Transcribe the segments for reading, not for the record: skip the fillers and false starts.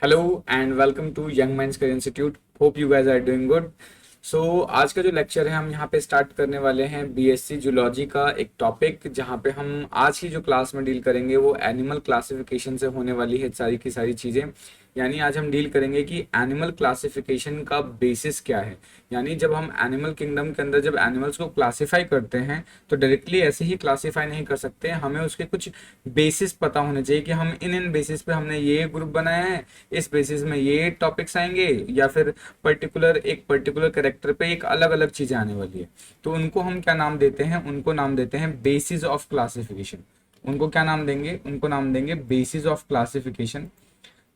Hello and welcome to Young Minds Career Institute. Hope you guys are doing good. सो आज का जो lecture है हम यहाँ पे स्टार्ट करने वाले हैं बीएससी जूलॉजी का एक टॉपिक, जहाँ पे हम आज की जो क्लास में डील करेंगे वो एनिमल क्लासिफिकेशन से होने वाली है सारी की सारी चीज़ें। यानी आज हम डील करेंगे कि एनिमल क्लासिफिकेशन का बेसिस क्या है। यानी जब हम एनिमल किंगडम के अंदर जब एनिमल्स को क्लासिफाई करते हैं तो डायरेक्टली ऐसे ही क्लासिफाई नहीं कर सकते, हमें उसके कुछ बेसिस पता होने चाहिए कि हम इन बेसिस पे हमने ये ग्रुप बनाया है, इस बेसिस में ये टॉपिक्स आएंगे, या फिर एक पर्टिकुलर कैरेक्टर पे एक अलग अलग चीजें आने वाली है। तो उनको हम क्या नाम देते हैं? उनको नाम देते हैं बेसिस ऑफ क्लासिफिकेशन। उनको क्या नाम देंगे? उनको नाम देंगे बेसिस ऑफ क्लासिफिकेशन।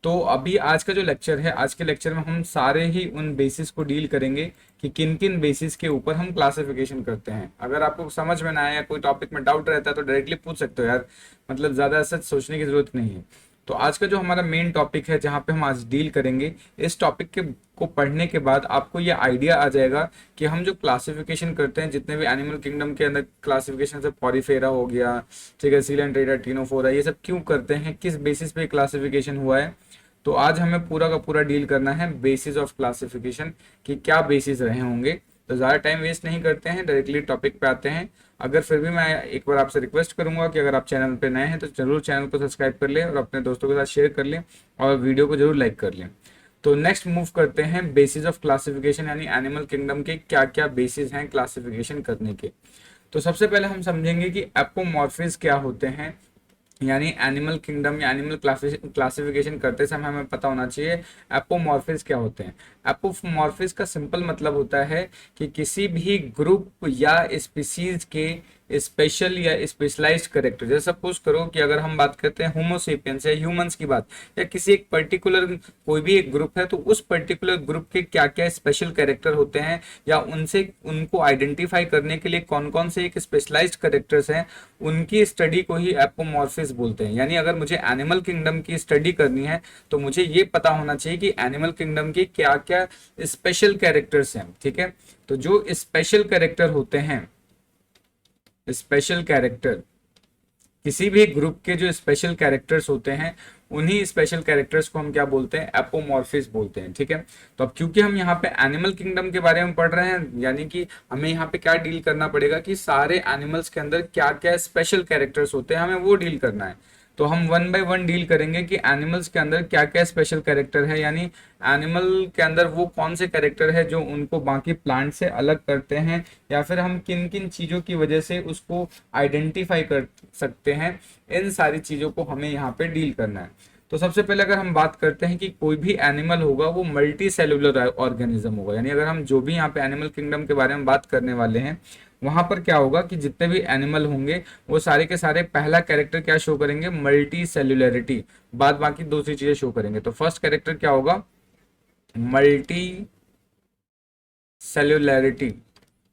तो अभी आज का जो लेक्चर है, आज के लेक्चर में हम सारे ही उन बेसिस को डील करेंगे कि किन किन बेसिस के ऊपर हम क्लासिफिकेशन करते हैं। अगर आपको समझ में ना आया, कोई टॉपिक में डाउट रहता है तो डायरेक्टली पूछ सकते हो यार, मतलब ज़्यादा ऐसा सोचने की ज़रूरत नहीं है। तो आज का जो हमारा मेन टॉपिक है, जहाँ पे हम आज डील करेंगे, इस टॉपिक के को पढ़ने के बाद आपको ये आइडिया आ जाएगा कि हम जो क्लासिफिकेशन करते हैं, जितने भी एनिमल किंगडम के अंदर क्लासिफिकेशन से पॉरीफेरा हो गया, ठीक है, सीलेंट्रेटा, टिनोफोरा, ये सब क्यों करते हैं, किस बेसिस पे क्लासिफिकेशन हुआ है। तो आज हमें पूरा का पूरा डील करना है बेसिस ऑफ क्लासिफिकेशन कि क्या बेसिस रहे होंगे। तो ज़्यादा टाइम वेस्ट नहीं करते हैं, डायरेक्टली टॉपिक पे आते हैं। अगर फिर भी मैं एक बार आपसे रिक्वेस्ट करूंगा कि अगर आप चैनल पे नए हैं तो जरूर चैनल को सब्सक्राइब कर लें और अपने दोस्तों के साथ शेयर कर लें और वीडियो को जरूर लाइक कर लें। तो नेक्स्ट मूव करते हैं बेसिस ऑफ क्लासिफिकेशन, यानी एनिमल किंगडम के क्या क्या बेसिस हैं क्लासिफिकेशन करने के। तो सबसे पहले हम समझेंगे कि एपोमॉर्फिज क्या होते हैं। यानी एनिमल किंगडम या एनिमल क्लासिफिकेशन करते समय हमें पता होना चाहिए एपोमॉर्फिज क्या होते हैं। एपोमॉर्फिज का सिंपल मतलब होता है कि किसी भी ग्रुप या स्पीसीज के स्पेशल या स्पेशलाइज्ड कैरेक्टर। जैसे सपोज करो कि अगर हम बात करते हैं होमोसेपियंस या ह्यूमंस की बात, या किसी एक पर्टिकुलर कोई भी एक ग्रुप है, तो उस पर्टिकुलर ग्रुप के क्या क्या स्पेशल कैरेक्टर होते हैं, या उनसे उनको आइडेंटिफाई करने के लिए कौन कौन से एक स्पेशलाइज्ड कैरेक्टर्स हैं, उनकी स्टडी को ही एपोमॉर्फिस बोलते हैं। यानी अगर मुझे एनिमल किंगडम की स्टडी करनी है तो मुझे ये पता होना चाहिए कि एनिमल किंगडम के क्या क्या स्पेशल कैरेक्टर्स हैं। ठीक है, तो जो स्पेशल कैरेक्टर होते हैं, स्पेशल कैरेक्टर, किसी भी ग्रुप के जो स्पेशल कैरेक्टर्स होते हैं, उन्हीं स्पेशल कैरेक्टर्स को हम क्या बोलते हैं? एपोमॉर्फिस बोलते हैं। ठीक है, तो अब क्योंकि हम यहाँ पे एनिमल किंगडम के बारे में पढ़ रहे हैं, यानी कि हमें यहाँ पे क्या डील करना पड़ेगा कि सारे एनिमल्स के अंदर क्या क्या स्पेशल कैरेक्टर्स होते हैं, हमें वो डील करना है। तो हम वन बाय वन डील करेंगे कि एनिमल्स के अंदर क्या क्या स्पेशल कैरेक्टर है, यानी एनिमल के अंदर वो कौन से कैरेक्टर है जो उनको बाकी प्लांट से अलग करते हैं, या फिर हम किन किन चीज़ों की वजह से उसको आइडेंटिफाई कर सकते हैं। इन सारी चीज़ों को हमें यहाँ पे डील करना है। तो सबसे पहले अगर हम बात करते हैं कि कोई भी एनिमल होगा वो मल्टी सेलुलर ऑर्गेनिज्म होगा। यानी अगर हम जो भी यहाँ पे एनिमल किंगडम के बारे में बात करने वाले हैं, वहां पर क्या होगा कि जितने भी एनिमल होंगे वो सारे के सारे पहला कैरेक्टर क्या शो करेंगे? Multi cellularity. बाद बाकी दूसरी चीजें शो करेंगे। तो फर्स्ट कैरेक्टर क्या होगा? Multi cellularity.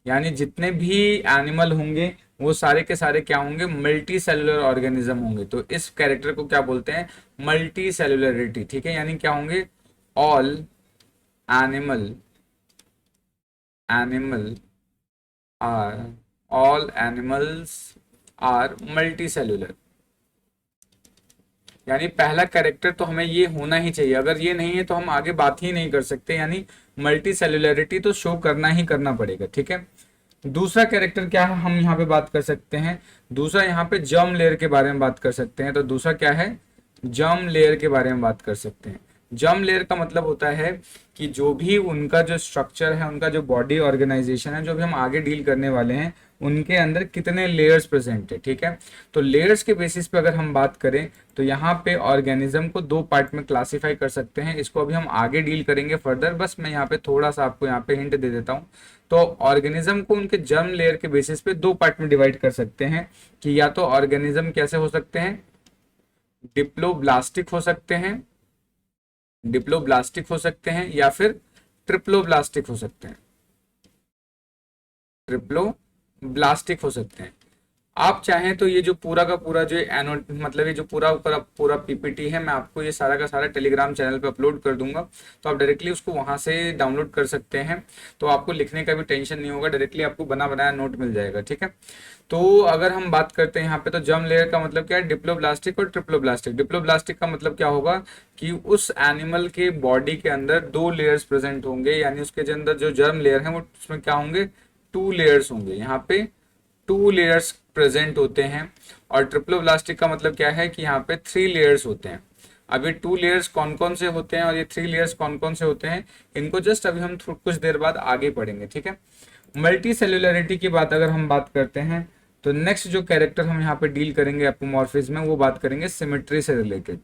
यानी जितने भी एनिमल होंगे वो सारे के सारे क्या होंगे? मल्टी सेलुलर ऑर्गेनिज्म होंगे। तो इस कैरेक्टर को क्या बोलते हैं? Multi cellularity. ठीक है, यानी क्या होंगे? All animal animal are all animals are multi cellular. यानी पहला कैरेक्टर तो हमें ये होना ही चाहिए, अगर ये नहीं है तो हम आगे बात ही नहीं कर सकते। यानी मल्टी सेलुलरिटी तो शो करना ही करना पड़ेगा। ठीक है, दूसरा कैरेक्टर क्या है हम यहाँ पे बात कर सकते हैं? दूसरा यहाँ पे जर्म लेयर के बारे में बात कर सकते हैं। तो दूसरा क्या है? जर्म लेयर के बारे में बात कर सकते हैं। जर्म लेयर का मतलब होता है कि जो भी उनका जो स्ट्रक्चर है, उनका जो बॉडी ऑर्गेनाइजेशन है, जो भी हम आगे डील करने वाले हैं, उनके अंदर कितने लेयर्स प्रेजेंट है। ठीक है, तो लेयर्स के बेसिस पे अगर हम बात करें तो यहाँ पे ऑर्गेनिज्म को दो पार्ट में क्लासिफाई कर सकते हैं। इसको अभी हम आगे डील करेंगे फर्दर, बस मैं यहाँ पे थोड़ा सा आपको यहाँ पे हिंट दे देता हूँ। तो ऑर्गेनिज्म को उनके जर्म लेयर के बेसिस पे दो पार्ट में डिवाइड कर सकते हैं कि या तो ऑर्गेनिज्म कैसे हो सकते हैं? डिप्लोब्लास्टिक हो सकते हैं, डिप्लोब्लास्टिक हो सकते हैं, या फिर ट्रिप्लोब्लास्टिक हो सकते हैं, ट्रिप्लोब्लास्टिक हो सकते हैं। आप चाहें तो ये जो पूरा का पूरा जो एनो मतलब ये जो पूरा पूरा पूरा पीपीटी है, मैं आपको ये सारा का सारा टेलीग्राम चैनल पे अपलोड कर दूंगा, तो आप डायरेक्टली उसको वहां से डाउनलोड कर सकते हैं। तो आपको लिखने का भी टेंशन नहीं होगा, डायरेक्टली आपको बना बनाया नोट मिल जाएगा, ठीक है। तो अगर हम बात करते हैं यहाँ पे, तो जर्म लेयर का मतलब क्या है, डिप्लोब्लास्टिक और ट्रिप्लोब्लास्टिक। डिप्लोब्लास्टिक का मतलब क्या होगा कि उस एनिमल के बॉडी के अंदर 2 लेयर्स प्रेजेंट होंगे, यानी उसके अंदर जो जर्म लेयर है वो उसमें क्या होंगे, 2 लेयर्स होंगे। यहाँ पे 2 लेयर्स प्रेजेंट होते हैं। और ट्रिप्लोब्लास्टिक का मतलब क्या है कि यहाँ पे 3 लेयर्स होते हैं। अब ये 2 लेयर्स कौन कौन से होते हैं और ये 3 लेयर्स कौन कौन से होते हैं, इनको जस्ट अभी हम कुछ देर बाद आगे पढ़ेंगे, ठीक है। मल्टी सेल्युलरिटी की बात अगर हम बात करते हैं, तो नेक्स्ट जो कैरेक्टर हम यहाँ पे डील करेंगे एपोमॉर्फिज्म में, वो बात करेंगे सिमेट्री से रिलेटेड।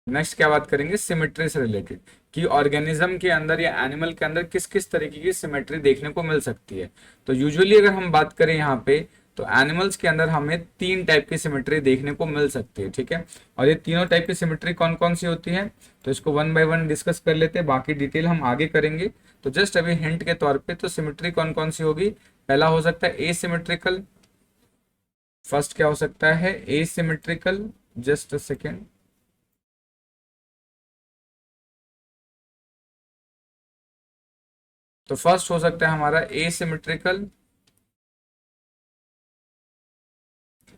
नेक्स्ट क्या बात करेंगे, सिमेट्री से रिलेटेड, कि ऑर्गेनिज्म के अंदर या एनिमल के अंदर किस किस तरीके की सिमेट्री देखने को मिल सकती है। तो यूजुअली अगर हम बात करें यहाँ पे, तो एनिमल्स के अंदर हमें 3 टाइप की सिमेट्री देखने को मिल सकती है, ठीक है। और ये तीनों टाइप की सिमेट्री कौन कौन सी होती है, तो इसको 1 बाय 1 डिस्कस कर लेते हैं, बाकी डिटेल हम आगे करेंगे। तो जस्ट अभी हिंट के तौर पे, तो सिमेट्री कौन कौन सी होगी, पहला हो सकता है एसिमेट्रिकल। फर्स्ट क्या हो सकता है, एसिमेट्रिकल, जस्ट अ सेकेंड। तो फर्स्ट हो सकता है हमारा एसिमेट्रिकल।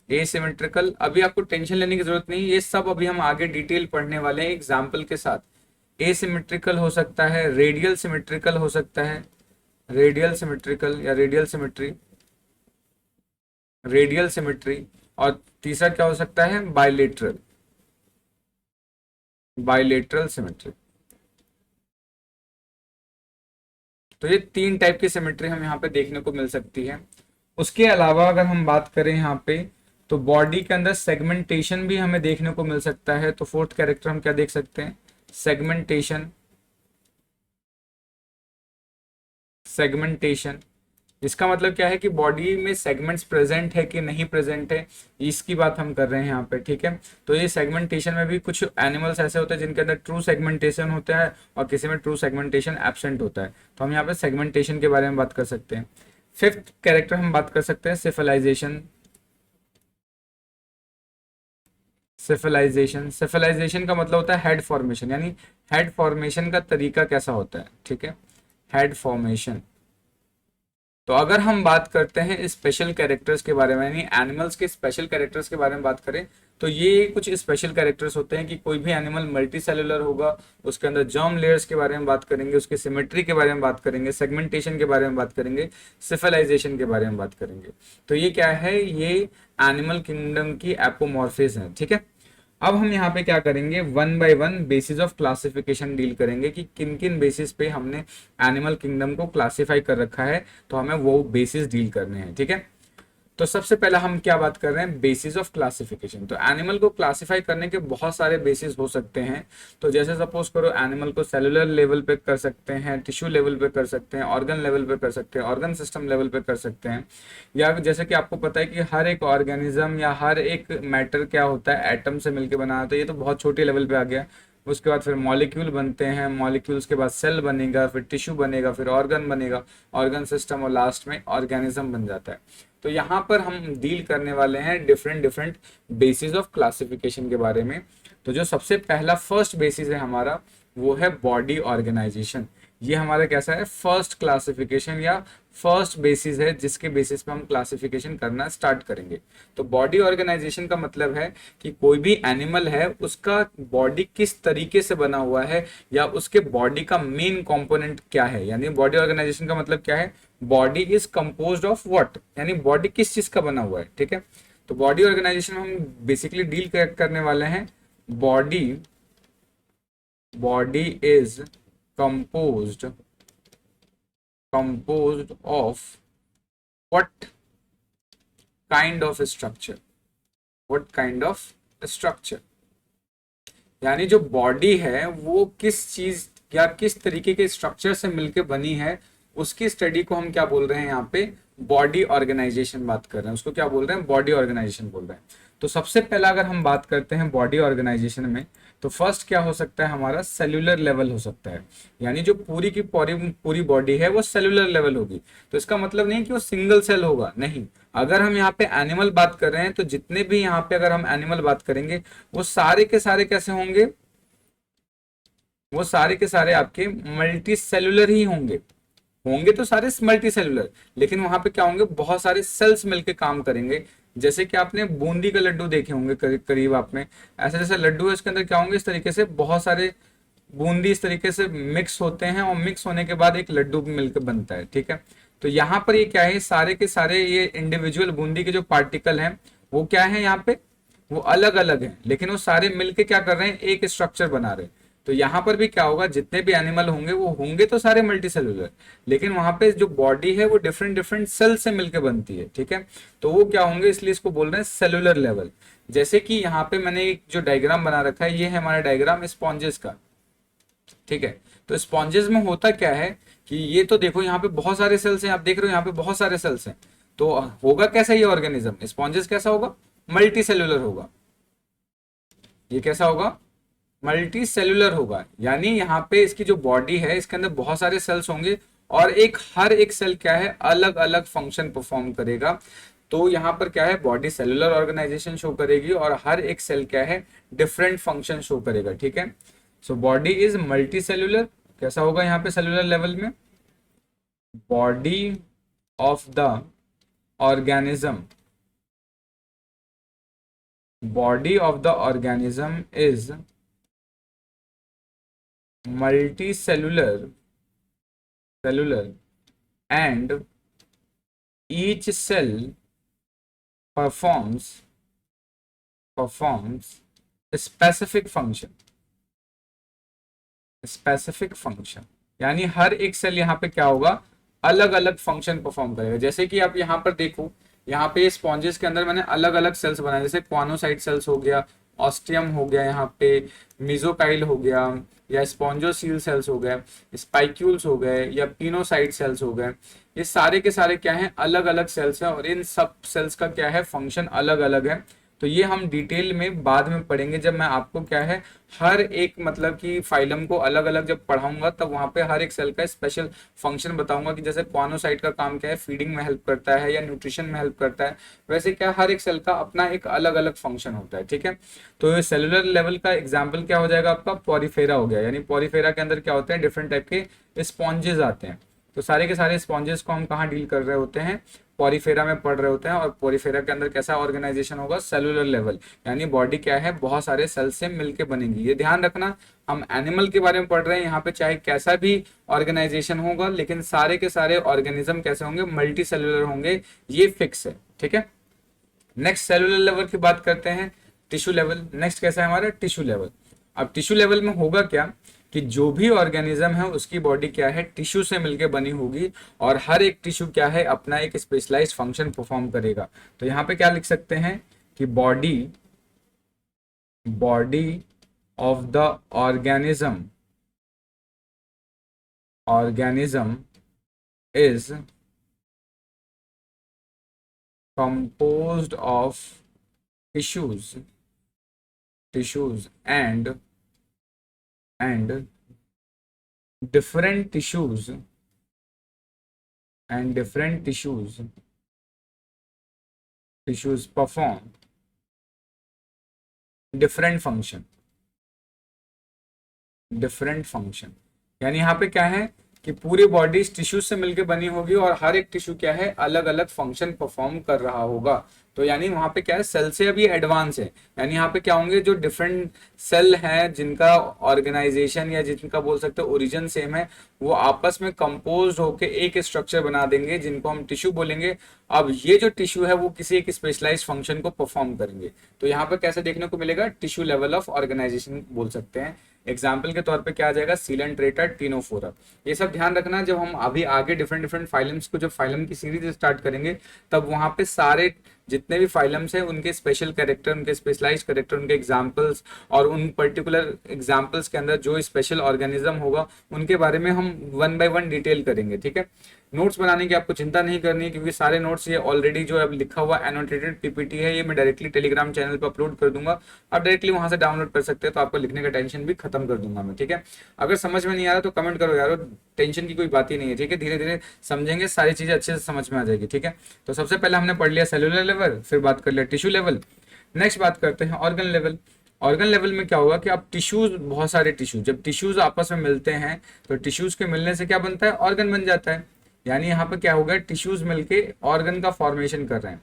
एसिमेट्रिकल अभी आपको टेंशन लेने की जरूरत नहीं, ये सब अभी हम आगे डिटेल पढ़ने वाले हैं एग्जाम्पल के साथ। एसिमेट्रिकल हो सकता है, रेडियल सिमेट्रिकल हो सकता है, रेडियल सिमेट्रिकल या रेडियल सिमेट्री, रेडियल सिमेट्री। और तीसरा क्या हो सकता है, बायलेटरल, बायलेटरल सिमेट्री। तो ये 3 टाइप की सिमेट्री हम यहाँ पे देखने को मिल सकती है। उसके अलावा अगर हम बात करें यहाँ पे, तो बॉडी के अंदर सेगमेंटेशन भी हमें देखने को मिल सकता है। तो फोर्थ कैरेक्टर हम क्या देख सकते हैं, सेगमेंटेशन। सेगमेंटेशन इसका मतलब क्या है कि बॉडी में सेगमेंट्स प्रेजेंट है कि नहीं प्रेजेंट है, इसकी बात हम कर रहे हैं यहाँ पे, ठीक है। तो ये सेगमेंटेशन में भी कुछ एनिमल्स ऐसे होते हैं जिनके अंदर ट्रू सेगमेंटेशन होता है और किसी में ट्रू सेगमेंटेशन एब्सेंट होता है। तो हम यहाँ पे सेगमेंटेशन के बारे में बात कर सकते हैं। फिफ्थ कैरेक्टर हम बात कर सकते हैं सिफलाइजेशन। सिफलाइजेशन, सिफलाइजेशन का मतलब होता है हेड फॉर्मेशन, यानी हेड फॉर्मेशन का तरीका कैसा होता है, ठीक है, हेड फॉर्मेशन। तो अगर हम बात करते हैं स्पेशल कैरेक्टर्स के बारे में, यानी एनिमल्स के स्पेशल कैरेक्टर्स के बारे में बात करें, तो ये कुछ स्पेशल कैरेक्टर्स होते हैं कि कोई भी एनिमल मल्टी सेलुलर होगा, उसके अंदर जर्म लेयर्स के बारे में बात करेंगे, उसकी सिमेट्री के बारे में बात करेंगे, सेगमेंटेशन के बारे में बात करेंगे, सिफलाइजेशन के बारे में बात करेंगे। तो ये क्या है, ये एनिमल किंगडम की एपोमॉर्फिस है, ठीक है। अब हम यहाँ पे क्या करेंगे, 1 by 1 basis of classification deal करेंगे कि किन किन बेसिस पे हमने एनिमल किंगडम को क्लासिफाई कर रखा है, तो हमें वो बेसिस डील करने हैं, ठीक है। तो सबसे पहला हम क्या बात कर रहे हैं, बेसिस ऑफ क्लासिफिकेशन। तो एनिमल को क्लासिफाई करने के बहुत सारे बेसिस हो सकते हैं। तो जैसे सपोज करो, एनिमल को सेलुलर लेवल पे कर सकते हैं, टिश्यू लेवल पे कर सकते हैं, ऑर्गन लेवल पे कर सकते हैं, ऑर्गन सिस्टम लेवल पे कर सकते हैं। या जैसे कि आपको पता है कि हर एक ऑर्गेनिज्म या हर एक मैटर क्या होता है, एटम से मिलकर बना होता है। ये तो बहुत छोटे लेवल पे आ गया। उसके बाद फिर मॉलिक्यूल बनते हैं, मॉलिक्यूल्स के बाद सेल बनेगा, फिर टिश्यू बनेगा, फिर ऑर्गन बनेगा, ऑर्गन सिस्टम, और लास्ट में ऑर्गेनिज्म बन जाता है। तो यहाँ पर हम डील करने वाले हैं different different basis of classification के बारे में। तो जो सबसे पहला फर्स्ट बेसिस है हमारा, वो है बॉडी ऑर्गेनाइजेशन। ये हमारा कैसा है, फर्स्ट क्लासिफिकेशन या फर्स्ट बेसिस है, जिसके बेसिस पे हम क्लासिफिकेशन करना स्टार्ट करेंगे। तो बॉडी ऑर्गेनाइजेशन का मतलब है कि कोई भी एनिमल है, उसका बॉडी किस तरीके से बना हुआ है, या उसके बॉडी का मेन कंपोनेंट क्या है। यानी बॉडी ऑर्गेनाइजेशन का मतलब क्या है, body is composed of what, यानी बॉडी किस चीज का बना हुआ है, ठीक है। तो बॉडी ऑर्गेनाइजेशन हम बेसिकली डील करने वाले हैं, body body is composed of what kind of structure, what kind of structure, यानी जो बॉडी है वो किस चीज या किस तरीके के स्ट्रक्चर से मिलकर बनी है, उसकी स्टडी को हम क्या बोल रहे हैं, यहाँ पे बॉडी ऑर्गेनाइजेशन बात कर रहे हैं, उसको क्या बोल रहे हैं, बॉडी ऑर्गेनाइजेशन बोल रहे हैं। तो सबसे पहला अगर हम बात करते हैं बॉडी ऑर्गेनाइजेशन में, तो फर्स्ट क्या हो सकता है, हमारा सेल्यूलर लेवल हो सकता है। यानी जो पूरी की पूरी पूरी बॉडी है वो सेल्यूलर लेवल होगी। तो इसका मतलब नहीं कि वो सिंगल सेल होगा, नहीं। अगर हम यहाँ पे एनिमल बात कर रहे हैं, तो जितने भी यहाँ पे अगर हम एनिमल बात करेंगे, वो सारे के सारे कैसे होंगे, वो सारे के सारे आपके मल्टी सेल्यूलर ही होंगे। होंगे तो सारे मल्टी सेल्यूलर, लेकिन वहां पे क्या होंगे, बहुत सारे सेल्स मिलके काम करेंगे। जैसे कि आपने बूंदी का लड्डू देखे होंगे करीब करीब आपने, ऐसे जैसे लड्डू है, इसके अंदर क्या होंगे, इस तरीके से बहुत सारे बूंदी इस तरीके से मिक्स होते हैं, और मिक्स होने के बाद एक लड्डू भी मिलकर बनता है, ठीक है। तो यहाँ पर ये क्या है, सारे के सारे ये इंडिविजुअल बूंदी के जो पार्टिकल हैं, वो क्या है यहाँ पे, वो अलग अलग हैं, लेकिन वो सारे मिलके क्या कर रहे हैं, एक स्ट्रक्चर बना रहे हैं। तो यहाँ पर भी क्या होगा, जितने भी एनिमल होंगे वो होंगे तो सारे मल्टी सेलुलर, लेकिन वहां पे जो बॉडी है वो डिफरेंट डिफरेंट सेल से मिलकर बनती है, ठीक है। तो वो क्या होंगे, इसलिए इसको बोल रहे हैं सेलुलर लेवल। जैसे कि यहाँ पे मैंने एक जो डायग्राम बना रखा है, ये है हमारा डायग्राम स्पॉन्जेस का, ठीक है। तो स्पॉन्जेस में होता क्या है कि ये तो देखो यहाँ पे बहुत सारे सेल्स हैं, आप देख रहे हो यहाँ पे बहुत सारे सेल्स हैं। तो होगा कैसा ये ऑर्गेनिज्म, स्पॉन्जेस कैसा होगा, मल्टी सेलुलर होगा। ये कैसा होगा, मल्टी सेलुलर होगा। यानी यहाँ पे इसकी जो बॉडी है, इसके अंदर बहुत सारे सेल्स होंगे, और हर एक सेल क्या है, अलग अलग फंक्शन परफॉर्म करेगा। तो यहाँ पर क्या है, बॉडी सेलुलर ऑर्गेनाइजेशन शो करेगी, और हर एक सेल क्या है, डिफरेंट फंक्शन शो करेगा, ठीक है। So body is multi cellular. कैसा होगा यहाँ पे सेलुलर लेवल में, body of the organism, body of the organism is multicellular and each cell performs specific function। यानी हर एक सेल यहाँ पे क्या होगा, अलग अलग फंक्शन परफॉर्म करेगा। जैसे कि आप यहाँ पर देखो, यहाँ पे स्पॉन्जेस के अंदर मैंने अलग अलग सेल्स बनाए, जैसे क्वानोसाइट सेल्स हो गया, ऑस्टियम हो गया, यहाँ पे मिजोकाइल हो गया, या स्पॉन्जोसील सेल्स हो गए, स्पाइक्यूल्स हो गए, या पिनोसाइट सेल्स हो गए। ये सारे के सारे क्या हैं, अलग अलग सेल्स हैं, और इन सब सेल्स का क्या है, फंक्शन अलग अलग है। तो ये हम डिटेल में बाद में पढ़ेंगे, जब मैं आपको क्या है, हर एक मतलब कि फाइलम को अलग अलग जब पढ़ाऊंगा, तब वहां पे हर एक सेल का स्पेशल फंक्शन बताऊंगा कि जैसे क्वानोसाइट का काम क्या है, फीडिंग में हेल्प करता है या न्यूट्रिशन में हेल्प करता है, वैसे क्या हर एक सेल का अपना एक अलग अलग फंक्शन होता है, ठीक है। तो ये सेलुलर लेवल का एग्जाम्पल क्या हो जाएगा आपका, पॉरीफेरा हो गया। यानी पॉरीफेरा के अंदर क्या होते हैं, डिफरेंट टाइप के स्पॉन्जेस आते हैं। तो सारे के सारे स्पॉन्जेस को हम कहाँ डील कर रहे होते हैं, पॉरीफेरा में पढ़ रहे होते हैं। और पॉरीफेरा के अंदर कैसा ऑर्गेनाइजेशन होगा, सेलुलर लेवल। यानी बॉडी क्या है, बहुत सारे सेल से मिलके बनेगी। ये ध्यान रखना, हम एनिमल के बारे में पढ़ रहे हैं, यहाँ पे चाहे कैसा भी ऑर्गेनाइजेशन होगा, लेकिन सारे के सारे ऑर्गेनिज्म कैसे होंगे, मल्टी सेलुलर होंगे, ये फिक्स है, ठीक है। नेक्स्ट सेलुलर लेवल की बात करते हैं, टिश्यू लेवल। नेक्स्ट कैसा है हमारा, टिश्यू लेवल। अब टिश्यू लेवल में होगा क्या कि जो भी ऑर्गेनिज्म है उसकी बॉडी क्या है, टिश्यू से मिलकर बनी होगी, और हर एक टिश्यू क्या है, अपना एक स्पेशलाइज्ड फंक्शन परफॉर्म करेगा। तो यहाँ पे क्या लिख सकते हैं कि body of the organism is composed of tissues and different tissues perform different function। यानी यहाँ पे क्या है कि पूरी बॉडी टिश्यू से मिलकर बनी होगी, और हर एक टिश्यू क्या है, अलग अलग फंक्शन परफॉर्म कर रहा होगा। तो यानी वहां पे क्या है, सेल से अभी एडवांस है। यानी यहाँ पे क्या होंगे, जो डिफरेंट सेल हैं जिनका ऑर्गेनाइजेशन या जिनका बोल सकते हैं ओरिजिन सेम है, वो आपस में कंपोज होके एक स्ट्रक्चर बना देंगे, जिनको हम टिश्यू बोलेंगे। अब ये जो टिश्यू है वो किसी एक स्पेशलाइज्ड फंक्शन को परफॉर्म करेंगे। तो यहाँ पे कैसे देखने को मिलेगा, टिश्यू लेवल ऑफ ऑर्गेनाइजेशन बोल सकते हैं। एग्जाम्पल के तौर पे क्या आ जाएगा, सीलेंट्रेटा, टिनोफोरा। ये सब ध्यान रखना, जब हम अभी आगे डिफरेंट डिफरेंट फाइलम्स को, जब फाइलम की सीरीज स्टार्ट करेंगे, तब वहां पे सारे जितने भी फाइलम्स हैं उनके स्पेशल कैरेक्टर, उनके स्पेशलाइज्ड कैरेक्टर, उनके एग्जांपल्स और उन पर्टिकुलर एग्जांपल्स के अंदर जो स्पेशल ऑर्गेनिज्म होगा उनके बारे में हम वन बाय वन डिटेल करेंगे। ठीक है, नोट्स बनाने की आपको चिंता नहीं करनी है, क्योंकि सारे नोट्स ये ऑलरेडी जो अब लिखा हुआ एनोटेटेड पीपीटी है, ये मैं डायरेक्टली टेलीग्राम चैनल पर अपलोड कर दूंगा, आप डायरेक्टली वहां से डाउनलोड कर सकते हैं, तो आपको लिखने का टेंशन भी खत्म कर दूंगा मैं। ठीक है, अगर समझ में नहीं आ रहा तो कमेंट करो यारो, टेंशन की कोई बात ही नहीं है। ठीक है, धीरे धीरे समझेंगे, सारी चीजें अच्छे से समझ में आ जाएगी। ठीक है, तो सबसे पहले हमने पढ़ लिया सेलुलर लेवल, फिर बात कर लिया टिश्यू लेवल, नेक्स्ट बात करते हैं ऑर्गन लेवल। ऑर्गन लेवल में क्या होगा कि आप टिश्यूज, बहुत सारे टिश्यूज, जब टिश्यूज आपस में मिलते हैं तो टिश्यूज के मिलने से क्या बनता है, ऑर्गन बन जाता है। यानी यहाँ पे क्या होगा, टिश्यूज मिलके ऑर्गन का फॉर्मेशन कर रहे हैं।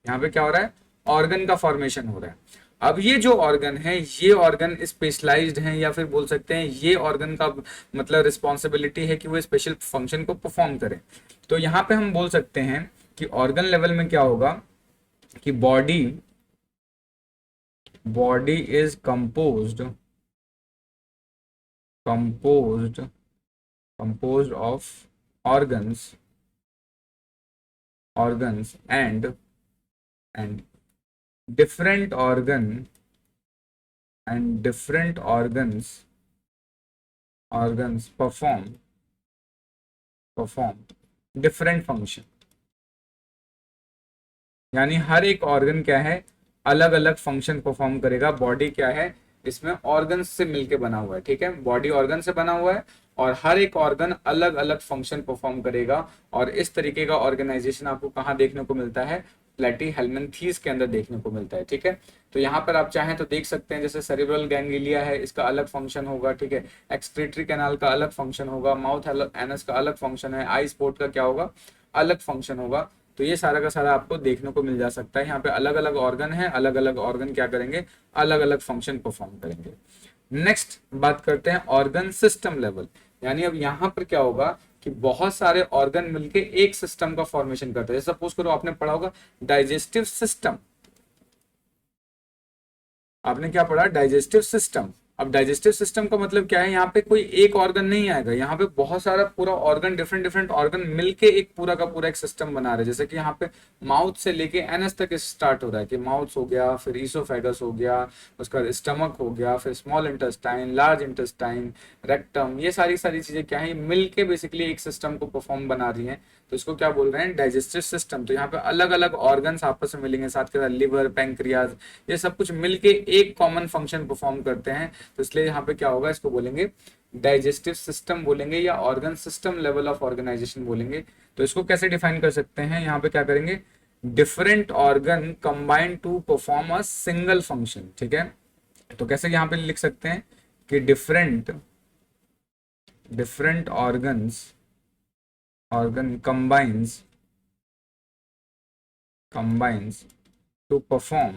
यहाँ पे क्या हो रहा है, ऑर्गन का फॉर्मेशन हो रहा है। अब ये जो ऑर्गन है, ये ऑर्गन स्पेशलाइज्ड हैं, या फिर बोल सकते हैं ये ऑर्गन का मतलब रिस्पॉन्सिबिलिटी है कि वो स्पेशल फंक्शन को परफॉर्म करें। तो यहाँ पे हम बोल सकते हैं कि ऑर्गन लेवल में क्या होगा कि body is composed of organs and different organs perform different function। यानी हर एक ऑर्गन क्या है, अलग अलग फंक्शन परफॉर्म करेगा। बॉडी क्या है, इसमें ऑर्गन्स से मिलके बना हुआ है। ठीक है, बॉडी ऑर्गन से बना हुआ है और हर एक ऑर्गन अलग अलग फंक्शन परफॉर्म करेगा। और इस तरीके का ऑर्गेनाइजेशन आपको कहाँ देखने को मिलता है, प्लेटीहेल्मिन्थेस के अंदर देखने को मिलता है। ठीक है, तो यहाँ पर आप चाहें तो देख सकते हैं, जैसे सेरिब्रल गैंग्लिया है, इसका अलग फंक्शन होगा। ठीक है, एक्सक्रीटरी कैनाल का अलग फंक्शन होगा, माउथ एनस का अलग फंक्शन है, आई स्पोर्ट का क्या होगा, अलग फंक्शन होगा। तो ये सारा का सारा आपको देखने को मिल जा सकता है। यहाँ पे अलग अलग ऑर्गन है, अलग अलग ऑर्गन क्या करेंगे, अलग अलग फंक्शन परफॉर्म करेंगे। नेक्स्ट बात करते हैं ऑर्गन सिस्टम लेवल। यानी अब यहाँ पर क्या होगा कि बहुत सारे ऑर्गन मिलके एक सिस्टम का फॉर्मेशन करते हैं। सपोज करो आपने पढ़ा होगा डाइजेस्टिव सिस्टम, आपने क्या पढ़ा, डाइजेस्टिव सिस्टम। अब डाइजेस्टिव सिस्टम का मतलब क्या है, यहाँ पे कोई एक ऑर्गन नहीं आएगा, यहाँ पे बहुत सारा पूरा ऑर्गन, डिफरेंट ऑर्गन मिलके एक पूरा का पूरा एक सिस्टम बना रहे हैं। जैसे कि यहाँ पे माउथ से लेके एनस तक स्टार्ट हो रहा है कि माउथ हो गया, फिर ईसोफेगस हो गया, उसका स्टमक हो गया, फिर small intestine, large intestine, rectum, ये सारी चीजें क्या है, मिलके बेसिकली एक सिस्टम को परफॉर्म बना रही है। तो इसको क्या बोल रहे हैं, डाइजेस्टिव सिस्टम। तो यहाँ पे अलग अलग ऑर्गन्स आपस में मिलेंगे, साथ के साथ लिवर, पैंक्रियाज, ये सब कुछ मिलके एक कॉमन फंक्शन परफॉर्म करते हैं। तो इसलिए यहाँ पे क्या होगा, इसको बोलेंगे डाइजेस्टिव सिस्टम बोलेंगे, या organ system level of organisation बोलेंगे। तो इसको कैसे डिफाइन कर सकते हैं, यहाँ पे क्या करेंगे, different organ combine to perform a single function. ठीक है, तो कैसे यहाँ पे लिख सकते हैं कि different organ combines to perform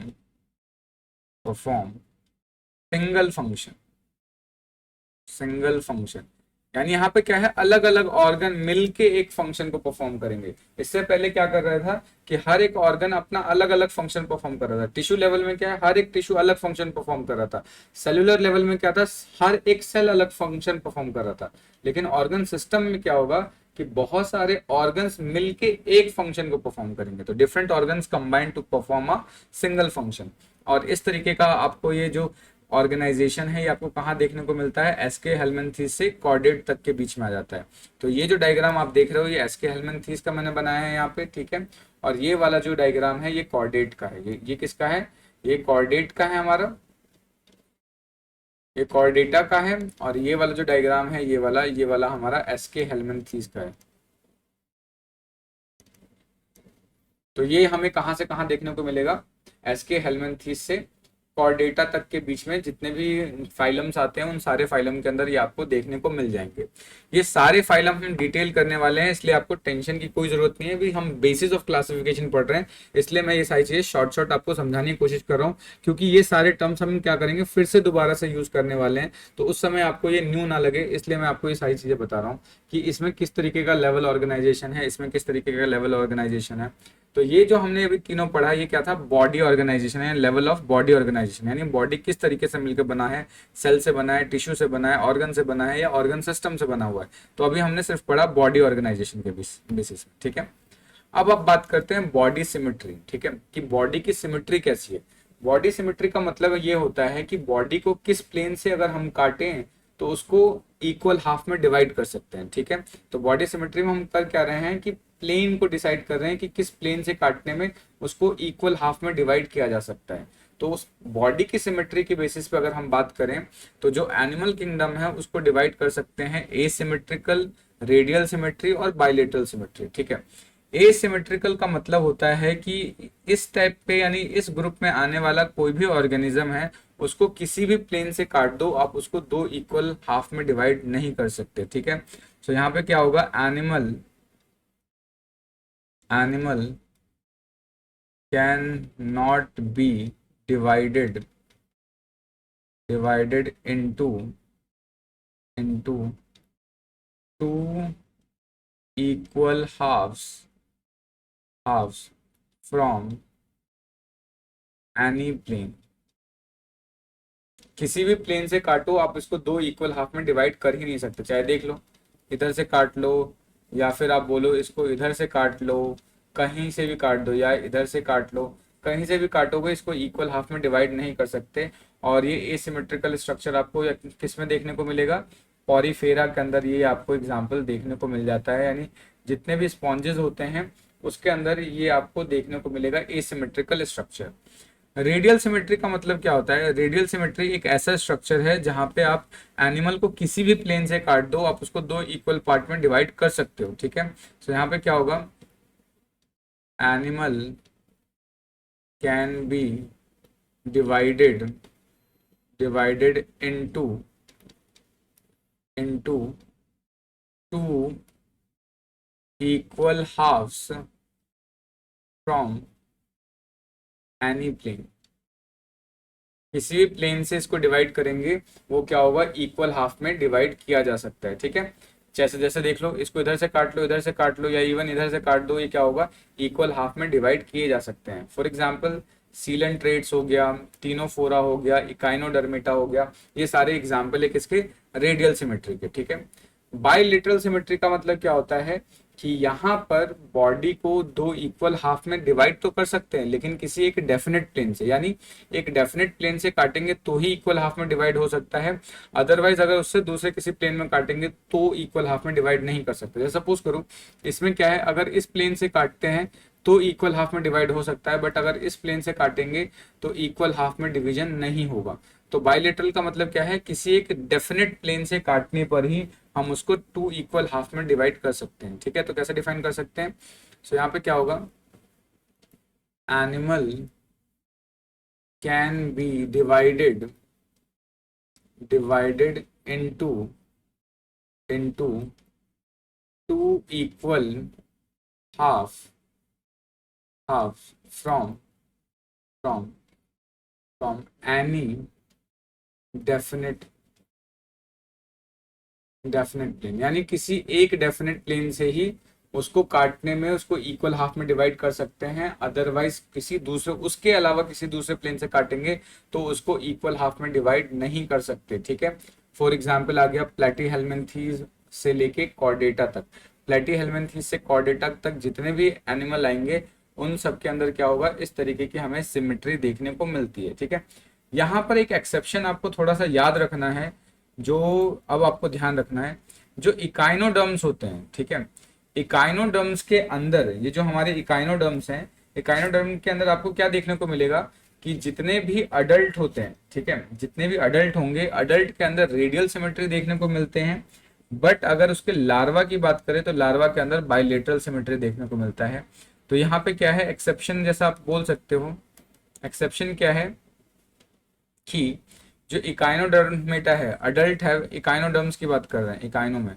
single function। यानी यहाँ पे क्या है, अलग अलग ऑर्गन मिलके एक फंक्शन को परफॉर्म करेंगे। इससे पहले क्या कर रहा था कि हर एक ऑर्गन अपना अलग अलग फंक्शन परफॉर्म कर रहा था। टिश्यू लेवल में क्या है, हर एक टिश्यू अलग फंक्शन परफॉर्म कर रहा था। सेलुलर लेवल में क्या था, हर एक सेल अलग फंक्शन परफॉर्म कर रहा था। लेकिन ऑर्गन सिस्टम में क्या होगा कि बहुत सारे ऑर्गन्स मिलके एक फंक्शन को परफॉर्म करेंगे। तो different organs combine to perform a single function. और इस तरीके का आपको ये जो ऑर्गेनाइजेशन है, ये आपको कहाँ देखने को मिलता है, एसके हेल्मनथीस से कॉर्डेट तक के बीच में आ जाता है। तो ये जो डायग्राम आप देख रहे हो, ये एसके हेल्मनथीस का मैंने बनाया है यहाँ पे। ठीक है, और ये वाला जो डायग्राम है ये कॉर्डेट का है। ये किसका है, ये कॉर्डेट का है हमारा, ये कॉर्डेटा का है। और ये वाला जो डायग्राम है, ये वाला हमारा एसके हेल्मनथीस का है। तो ये हमें कहाँ से कहाँ देखने को मिलेगा, एसके हेल्मनथीस से कॉर्डेटा तक के बीच में जितने भी फाइलम्स आते हैं, उन सारे फाइलम के अंदर ये आपको देखने को मिल जाएंगे। ये सारे फाइलम हम डिटेल करने वाले हैं, इसलिए आपको टेंशन की कोई जरूरत नहीं है। अभी हम बेसिस ऑफ क्लासिफिकेशन पढ़ रहे हैं, इसलिए मैं ये सारी चीजें शॉर्ट आपको समझाने की कोशिश कर रहा हूँ, क्योंकि ये सारे टर्म्स हम क्या करेंगे, फिर से दोबारा से यूज करने वाले हैं। तो उस समय आपको ये न्यू ना लगे, इसलिए मैं आपको ये सारी चीजें बता रहा हूँ कि इसमें किस तरीके का लेवल ऑर्गेनाइजेशन है, इसमें किस तरीके का लेवल ऑर्गेनाइजेशन है। तो ये जो हमने अभी तीनों पढ़ा, ये क्या था, बॉडी ऑर्गेनाइजेशन है, लेवल ऑफ बॉडी ऑर्गेनाइजेशन। यानी बॉडी किस तरीके से मिलकर बना है, सेल से बना है, टिश्यू से बना है, ऑर्गन से बना है, या ऑर्गन सिस्टम से बना हुआ है। तो अभी हमने सिर्फ पढ़ा बॉडी ऑर्गेनाइजेशन के बेसिस में। ठीक है, अब आप बात करते हैं बॉडी सिमेट्री, ठीक है, कि बॉडी की सिमेट्री कैसी है। बॉडी सिमेट्री का मतलब ये होता है कि बॉडी को किस प्लेन से अगर हम काटें तो उसको इक्वल हाफ में डिवाइड कर सकते हैं, ठीक है। तो बॉडी सिमेट्री में हम कर क्या रहे हैं कि प्लेन को डिसाइड कर रहे हैं कि किस प्लेन से काटने में उसको इक्वल हाफ में डिवाइड किया जा सकता है। तो उस बॉडी की सिमेट्री के बेसिस पे अगर हम बात करें तो जो एनिमल किंगडम है उसको डिवाइड कर सकते हैं एसिमेट्रिकल, रेडियल सिमेट्री और बाइलेटरल सिमेट्री, ठीक है। एसिमेट्रिकल का मतलब होता है कि इस टाइप पे यानी इस ग्रुप में आने वाला कोई भी ऑर्गेनिज्म है उसको किसी भी प्लेन से काट दो, आप उसको दो इक्वल हाफ में डिवाइड नहीं कर सकते, ठीक है। तो यहाँ पे क्या होगा, animal animal can not be divided divided into two equal halves from any plane। किसी भी प्लेन से काटो आप इसको दो इक्वल हाफ में डिवाइड कर ही नहीं सकते, चाहे देख लो इधर से काट लो या फिर आप बोलो इसको इधर से काट लो, कहीं से भी काट दो या इधर से काट लो, कहीं से भी काटोगे इसको इक्वल हाफ में डिवाइड नहीं कर सकते। और ये एसिमेट्रिकल स्ट्रक्चर आपको किस में देखने को मिलेगा, पॉरीफेरा के अंदर ये आपको एग्जाम्पल देखने को मिल जाता है, यानी जितने भी स्पॉन्जेस होते हैं उसके अंदर ये आपको देखने को मिलेगा एसिमेट्रिकल स्ट्रक्चर। रेडियल सिमेट्री का मतलब क्या होता है, रेडियल सिमेट्री एक ऐसा स्ट्रक्चर है जहां पे आप एनिमल को किसी भी प्लेन से काट दो आप उसको दो इक्वल पार्ट में डिवाइड कर सकते हो, ठीक है। तो यहाँ पे क्या होगा, animal can be divided into two equal halves from any plane. किसी भी प्लेन से इसको डिवाइड करेंगे वो क्या होगा, इक्वल हाफ में डिवाइड किया जा सकता है, ठीक है। जैसे जैसे देख लो इसको इधर से काट लो, इधर से काट लो या इवन इधर से काट दो, ये क्या होगा, इक्वल हाफ में डिवाइड किए जा सकते हैं। फॉर एग्जाम्पल सीलन ट्रेट्स हो गया, टीनोफोरा हो गया, इकाइनोडर्मेटा हो गया, ये सारे एग्जाम्पल है किसके, रेडियल सिमेट्री के, ठीक है। बाइलेटरल सिमेट्री का मतलब क्या होता है कि यहाँ पर बॉडी को दो इक्वल हाफ में डिवाइड तो कर सकते हैं लेकिन किसी एक डेफिनेट प्लेन से, यानी एक डेफिनेट प्लेन से काटेंगे तो ही इक्वल हाफ में डिवाइड हो सकता है, अदरवाइज अगर उससे दूसरे किसी प्लेन में काटेंगे तो इक्वल हाफ में डिवाइड नहीं कर सकते। जैसे सपोज करो इसमें क्या है, अगर इस प्लेन से काटते हैं तो इक्वल हाफ में डिवाइड हो सकता है, बट अगर इस प्लेन से काटेंगे तो इक्वल हाफ में डिवीजन नहीं होगा। तो बाइलेटरल का मतलब क्या है, किसी एक डेफिनेट प्लेन से काटने पर ही हम उसको टू इक्वल हाफ में डिवाइड कर सकते हैं, ठीक है। तो कैसे डिफाइन कर सकते हैं, सो यहाँ पे क्या होगा, animal can be divided into two equal half half from from any definite plane, यानी किसी एक डेफिनेट प्लेन से ही उसको काटने में उसको इक्वल हाफ में डिवाइड कर सकते हैं, अदरवाइज किसी दूसरे उसके अलावा किसी दूसरे प्लेन से काटेंगे तो उसको इक्वल हाफ में डिवाइड नहीं कर सकते, ठीक है। फॉर एग्जाम्पल आ गया प्लेटीहेल्मिन्थीज से लेके कॉर्डेटा तक, प्लेटीहेल्मिन्थीज से कॉर्डेटा तक जितने भी एनिमल आएंगे उन सब के अंदर क्या होगा, इस तरीके की हमें सिमेट्री देखने को मिलती है, ठीक है। यहाँ पर एक एक्सेप्शन आपको थोड़ा सा याद रखना है, जो अब आपको ध्यान रखना है, जो इकाइनोडर्म्स होते हैं, ठीक है, इकाइनोडर्म्स के अंदर ये जो हमारे इकाइनोडर्म्स हैं, इकाइनोडर्म के अंदर आपको क्या देखने को मिलेगा कि जितने भी अडल्ट होते हैं, ठीक है, जितने भी अडल्ट होंगे अडल्ट के अंदर रेडियल सिमेट्री देखने को मिलते हैं, बट अगर उसके लार्वा की बात करें तो लार्वा के अंदर बाइलेटरल सिमेट्री देखने को मिलता है। तो यहाँ पे क्या है, एक्सेप्शन जैसा आप बोल सकते हो, एक्सेप्शन क्या है कि जो इकाइनोडर्मेटा है अडल्ट है, इकाइनोडर्म्स की बात कर रहे हैं, इकाइनो में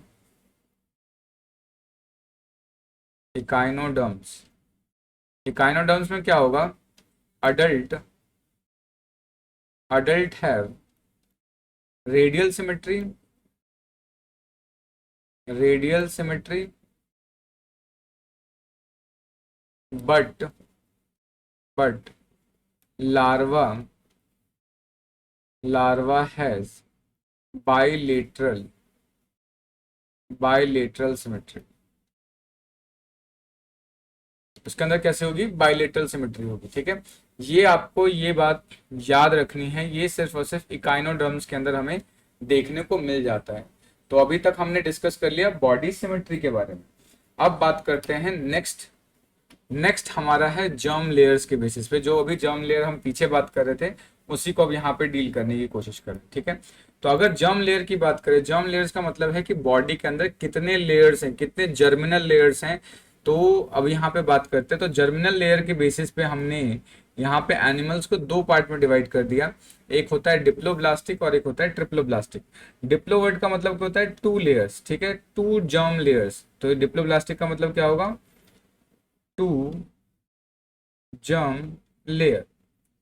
इकाइनोडर्म्स, इकाइनोडर्म्स में क्या होगा, adult adult have radial symmetry, radial symmetry but but larva larva has bilateral bilateral symmetry. उसके अंदर कैसे होगी, बाइलेटरल सिमेट्री होगी। ठीक है, ये आपको ये बात याद रखनी है, ये सिर्फ और सिर्फ इकाइनोडर्म्स के अंदर हमें देखने को मिल जाता है। तो अभी तक हमने डिस्कस कर लिया बॉडी सिमेट्री के बारे में। अब बात करते हैं नेक्स्ट हमारा है जर्म लेयर्स के बेसिस पे। जो अभी जर्म लेयर हम पीछे बात कर रहे थे उसी को अब यहाँ पे डील करने की कोशिश करें। ठीक है, तो अगर जर्म लेयर की बात करें, जर्म लेयर्स का मतलब है कि बॉडी के अंदर कितने लेयर्स हैं, कितने जर्मिनल लेयर्स हैं। तो अब यहाँ पे बात करते हैं, तो जर्मिनल लेयर के बेसिस पे हमने यहाँ पे एनिमल्स को दो पार्ट में डिवाइड कर दिया। एक होता है डिप्लोब्लास्टिक और एक होता है ट्रिप्लोब्लास्टिक। डिप्लो वर्ड का मतलब क्या होता है, टू लेयर्स। ठीक है, टू जर्म लेयर्स। तो डिप्लोब्लास्टिक का मतलब क्या होगा, टू जर्म लेयर,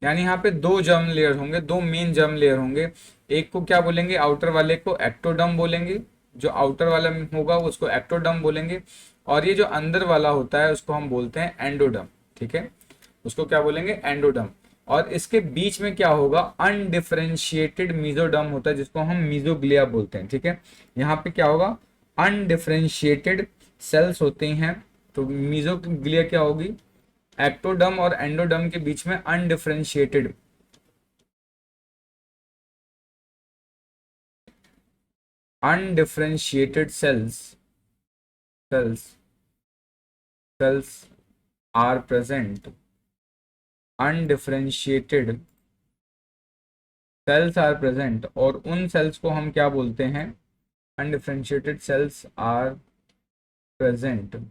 यानी यहाँ पे दो जर्म लेयर होंगे, दो मेन जर्म लेयर होंगे। एक को क्या बोलेंगे, आउटर वाले को एक्टोडर्म बोलेंगे, जो आउटर वाला होगा उसको एक्टोडर्म बोलेंगे। और ये जो अंदर वाला होता है उसको हम बोलते हैं एंडोडर्म। ठीक है, उसको क्या बोलेंगे, एंडोडर्म। और इसके बीच में क्या होगा, अनडिफरेंशिएटेड मीजोडर्म होता है, जिसको हम मीजोग्लिया बोलते हैं। ठीक है, यहाँ पे क्या होगा, अनडिफरेंशिएटेड सेल्स होते हैं। तो मीजोग्लिया क्या होगी, एक्टोडर्म और एंडोडर्म के बीच में undifferentiated undifferentiated cells cells are present, undifferentiated cells are present. और उन सेल्स को हम क्या बोलते हैं, अनडिफरेंशिएटेड सेल्स आर प्रेजेंट,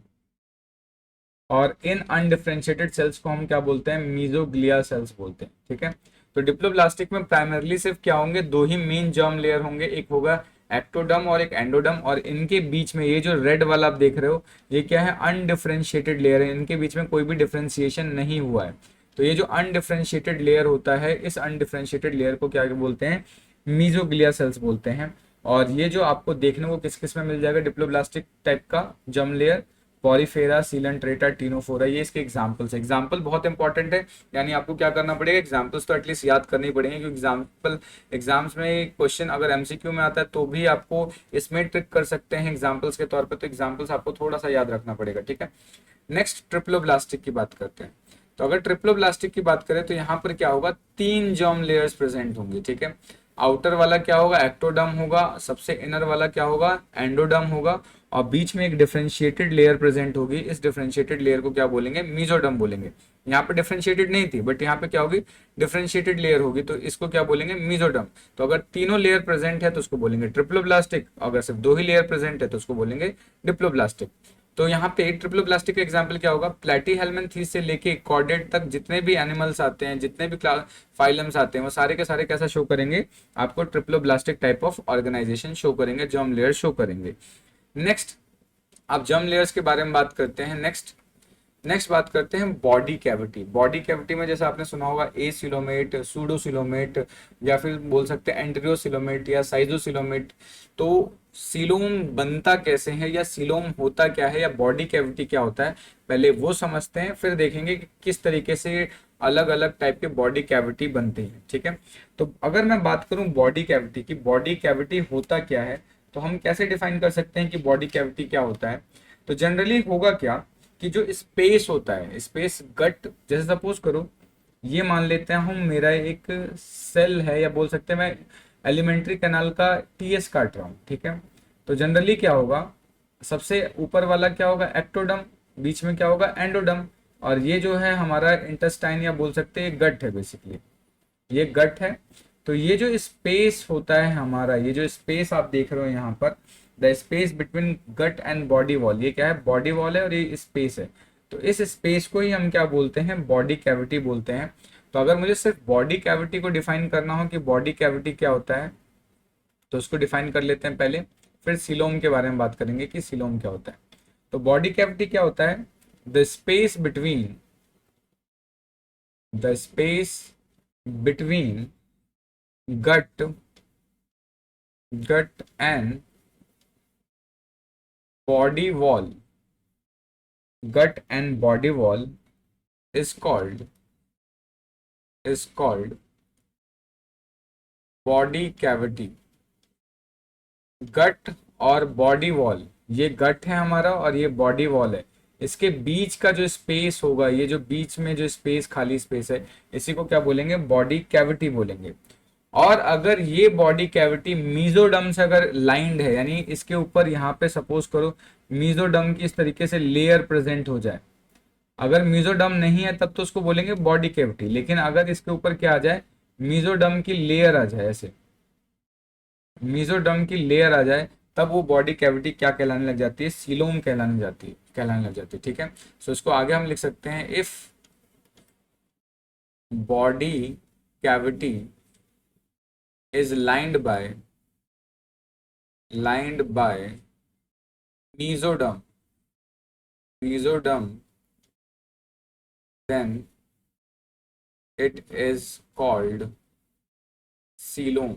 और इन अनडिफरेंशिएटेड सेल्स को हम क्या बोलते हैं, मीजोग्लिया सेल्स बोलते हैं। ठीक है, तो डिप्लोब्लास्टिक में प्राइमरली सिर्फ क्या होंगे, दो ही मेन जर्म लेयर होंगे, एक होगा एक्टोडर्म और एक एंडोडर्म। और इनके बीच में ये जो रेड वाला आप देख रहे हो, ये क्या है, अनडिफरेंशिएटेड लेयर है, इनके बीच में कोई भी डिफरेंशिएशन नहीं हुआ है। तो ये जो अनडिफरेंशिएटेड लेयर होता है, इस अनडिफरेंशिएटेड लेयर को क्या बोलते हैं, मीजोग्लिया सेल्स बोलते हैं। और ये जो आपको देखने को किस किस में मिल जाएगा, डिप्लोब्लास्टिक टाइप का germ layer, Porifera, Coelenterata, Ctenophora, ये इसके एग्जाम्पल्स है। एग्जाम्पल बहुत इंपॉर्टेंट है, यानी आपको क्या करना पड़ेगा, एग्जाम्पल्स तो एटलीस्ट याद करने ही पड़ेंगे, क्योंकि एग्जाम्पल एग्जाम्स में क्वेश्चन अगर एमसीक्यू में आता है तो भी आपको इसमें ट्रिक कर सकते हैं एग्जाम्पल्स के तौर पर। तो एग्जाम्पल्स आपको थोड़ा सा याद रखना पड़ेगा। ठीक है, नेक्स्ट ट्रिप्लोब्लास्टिक की बात करते हैं। तो अगर ट्रिप्लोब्लास्टिक की बात करें तो यहाँ पर क्या होगा, तीन जर्म लेयर्स प्रेजेंट होंगे। ठीक है, आउटर वाला क्या होगा, एक्टोडर्म होगा, सबसे इनर वाला क्या होगा, एंडोडर्म होगा, और बीच में एक डिफरेंशिएटेड लेयर प्रेजेंट होगी। इस डिफरेंशिएटेड लेयर को क्या बोलेंगे, मीजोडर्म बोलेंगे। यहाँ पे डिफरेंशिएटेड नहीं थी, बट यहाँ पे क्या होगी, डिफरेंशिएटेड लेयर होगी, तो इसको क्या बोलेंगे, मीजोडर्म। तो अगर तीनों लेयर प्रेजेंट है तो उसको बोलेंगे ट्रिप्लोब्लास्टिक, अगर सिर्फ दो ही लेयर प्रेजेंट है तो उसको बोलेंगे डिप्लोब्लास्टिक। तो यहाँ पे ट्रिप्लोब्लास्टिक का एग्जांपल क्या होगा, प्लेटीहेल्मिन्थीस से लेके कॉर्डेट तक जितने भी एनिमल्स आते हैं, जितने भी फाइलम्स आते हैं, वो सारे के सारे कैसा शो करेंगे, आपको triploblastic type of organisation show करेंगे, जर्म लेयर शो करेंगे। नेक्स्ट, आप जर्म लेयर्स के बारे में बात करते हैं। नेक्स्ट बात करते हैं बॉडी कैविटी। बॉडी कैविटी में जैसा आपने सुना होगा, एसिलोमेट, सूडोसिलोमेट, या फिर बोल सकते हैं एंड्रियोसिलोमेट या साइजोसिलोमेट। तो सीलोम बनता कैसे है, या सीलोम होता क्या है, या बॉडी कैविटी क्या होता है, पहले वो समझते हैं, फिर देखेंगे कि किस तरीके से अलग अलग टाइप के बॉडी कैविटी बनते हैं। ठीक है, तो अगर मैं बात करूं बॉडी कैविटी की, बॉडी कैविटी होता क्या है, तो हम कैसे डिफाइन कर सकते हैं कि बॉडी कैविटी क्या होता है। तो जनरली होगा क्या कि जो स्पेस होता है, स्पेस गट, जैसे सपोज करो ये मान लेते हैं हम, मेरा एक सेल है, या बोल सकते हैं मैं एलिमेंट्री कैनाल का टीएस काट रहा हूँ। ठीक है, तो जनरली क्या होगा, सबसे ऊपर वाला क्या होगा, एक्टोडम, बीच में क्या होगा, एंडोडम, और ये जो है हमारा इंटेस्टाइन, या बोल सकते हैं गट है, बेसिकली ये गट है। तो ये जो स्पेस होता है हमारा, ये जो स्पेस आप देख रहे हो यहाँ पर, the space between gut and body wall, ये क्या है, बॉडी वॉल है और ये स्पेस है। तो इस स्पेस को ही हम क्या बोलते हैं, बॉडी कैविटी बोलते हैं। तो अगर मुझे सिर्फ बॉडी कैविटी को डिफाइन करना हो कि बॉडी कैविटी क्या होता है, तो उसको डिफाइन कर लेते हैं पहले, फिर सीलोम के बारे में बात करेंगे कि सीलोम क्या होता है। तो बॉडी कैविटी क्या होता है, the space between gut and body wall, gut and body wall is called body cavity। गट और बॉडी वॉल, ये गट है हमारा और ये बॉडी वॉल है, इसके बीच का जो स्पेस होगा, ये जो बीच में जो स्पेस, खाली स्पेस है, इसी को क्या बोलेंगे, बॉडी कैविटी बोलेंगे। और अगर ये बॉडी कैविटी मीजोडर्म से अगर लाइंड है, यानी इसके ऊपर यहाँ पे सपोज करो मीजोडर्म की इस तरीके से लेयर प्रेजेंट हो जाए, अगर मीजोडर्म नहीं है तब तो उसको बोलेंगे बॉडी कैविटी, लेकिन अगर इसके ऊपर क्या आ जाए, मीजोडर्म की लेयर आ जाए, ऐसे मीजोडर्म की लेयर आ जाए, तब वो बॉडी कैविटी क्या कहलाने लग जाती है, सीलोम कहलाने लग जाती है। ठीक है, सो इसको आगे हम लिख सकते हैं, if body cavity is lined by mesoderm, then it is called coelom.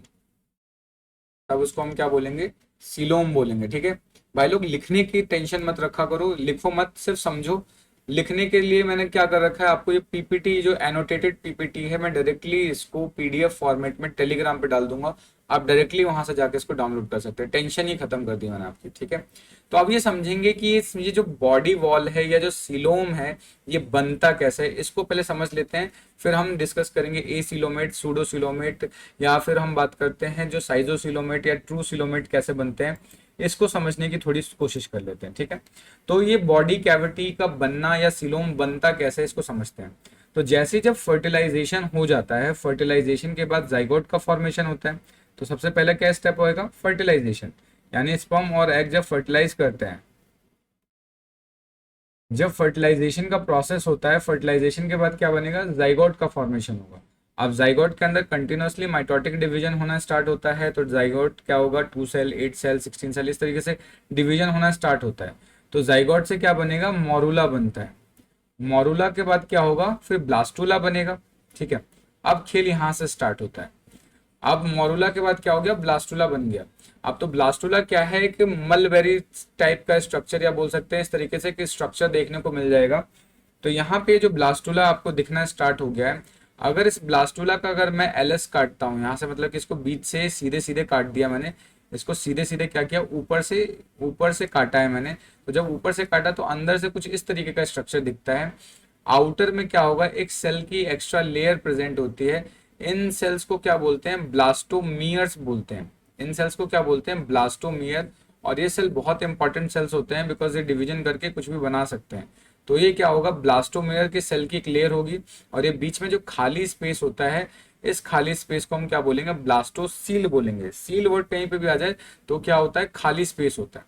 तब उसको हम क्या बोलेंगे, सीलोम बोलेंगे। ठीक है भाई लोग, लिखने की टेंशन मत रखा करो, लिखो मत, सिर्फ समझो। लिखने के लिए मैंने क्या कर रखा है, आपको ये पीपीटी जो एनोटेटेड पीपीटी है, मैं डायरेक्टली इसको पीडीएफ फॉर्मेट में टेलीग्राम पे डाल दूंगा, आप डायरेक्टली वहां से जाके इसको डाउनलोड कर सकते हैं, टेंशन ही खत्म कर दी मैंने आपकी। ठीक है, तो अब ये समझेंगे कि ये जो बॉडी वॉल है या जो सीलोम है, ये बनता कैसे है, इसको पहले समझ लेते हैं, फिर हम डिस्कस करेंगे ए सीलोमेट, सूडो सीलोमेट, या फिर हम बात करते हैं जो साइजो सीलोमेट या ट्रू सीलोमेट कैसे बनते हैं, इसको समझने की थोड़ी कोशिश कर लेते हैं। ठीक है, तो ये बॉडी कैविटी का बनना या सीलोम बनता कैसे है, इसको समझते हैं। तो जैसे जब फर्टिलाइजेशन हो जाता है, फर्टिलाइजेशन के बाद जाइगोट का फॉर्मेशन होता है, तो सबसे पहले क्या स्टेप होएगा, फर्टिलाइजेशन, यानी स्पर्म और एग जब फर्टिलाइज करते हैं, जब फर्टिलाइजेशन का प्रोसेस होता है, फर्टिलाइजेशन के बाद क्या बनेगा, जाइगोट का फॉर्मेशन होगा। अब जाइगोट के अंदर कंटिन्यूअसली माइटोटिक डिवीजन होना स्टार्ट होता है, तो जाइगोट क्या होगा, 2 सेल, 8 सेल, 16 सेल, इस तरीके से डिवीजन होना स्टार्ट होता है। तो जाइगोट से क्या बनेगा, मोरूला बनता है। मोरूला के बाद क्या होगा, फिर ब्लास्टूला बनेगा। ठीक है, अब खेल यहां से स्टार्ट होता है। अब मोरूला के बाद क्या हो गया, ब्लास्टूला बन गया। अब तो ब्लास्टूला क्या है, एक मलबेरी टाइप का स्ट्रक्चर, या बोल सकते हैं इस तरीके से कि स्ट्रक्चर देखने को मिल जाएगा। तो यहाँ पे जो ब्लास्टूला आपको दिखना स्टार्ट हो गया है, अगर इस ब्लास्टूला का अगर मैं एलएस काटता हूँ यहाँ से, मतलब कि इसको बीच से सीधे सीधे काट दिया मैंने, इसको सीधे सीधे क्या किया, ऊपर से काटा है मैंने। तो जब ऊपर से काटा तो अंदर से कुछ इस तरीके का स्ट्रक्चर दिखता है। आउटर में क्या होगा, एक सेल की एक्स्ट्रा लेयर प्रेजेंट होती है। इन सेल्स को क्या बोलते हैं, ब्लास्टोमियर्स बोलते हैं। इन सेल्स को क्या बोलते हैं, ब्लास्टोमियर। और ये सेल बहुत इंपॉर्टेंट सेल्स होते हैं, बिकॉज ये डिवीजन करके कुछ भी बना सकते हैं। तो ये क्या होगा, ब्लास्टोमेयर की सेल की एक लेयर होगी, और ये बीच में जो खाली स्पेस होता है, इस खाली स्पेस को हम क्या बोलेंगे, ब्लास्टोसील बोलेंगे। सील वर्ड कहीं पे भी आ जाए तो क्या होता है, खाली स्पेस होता है।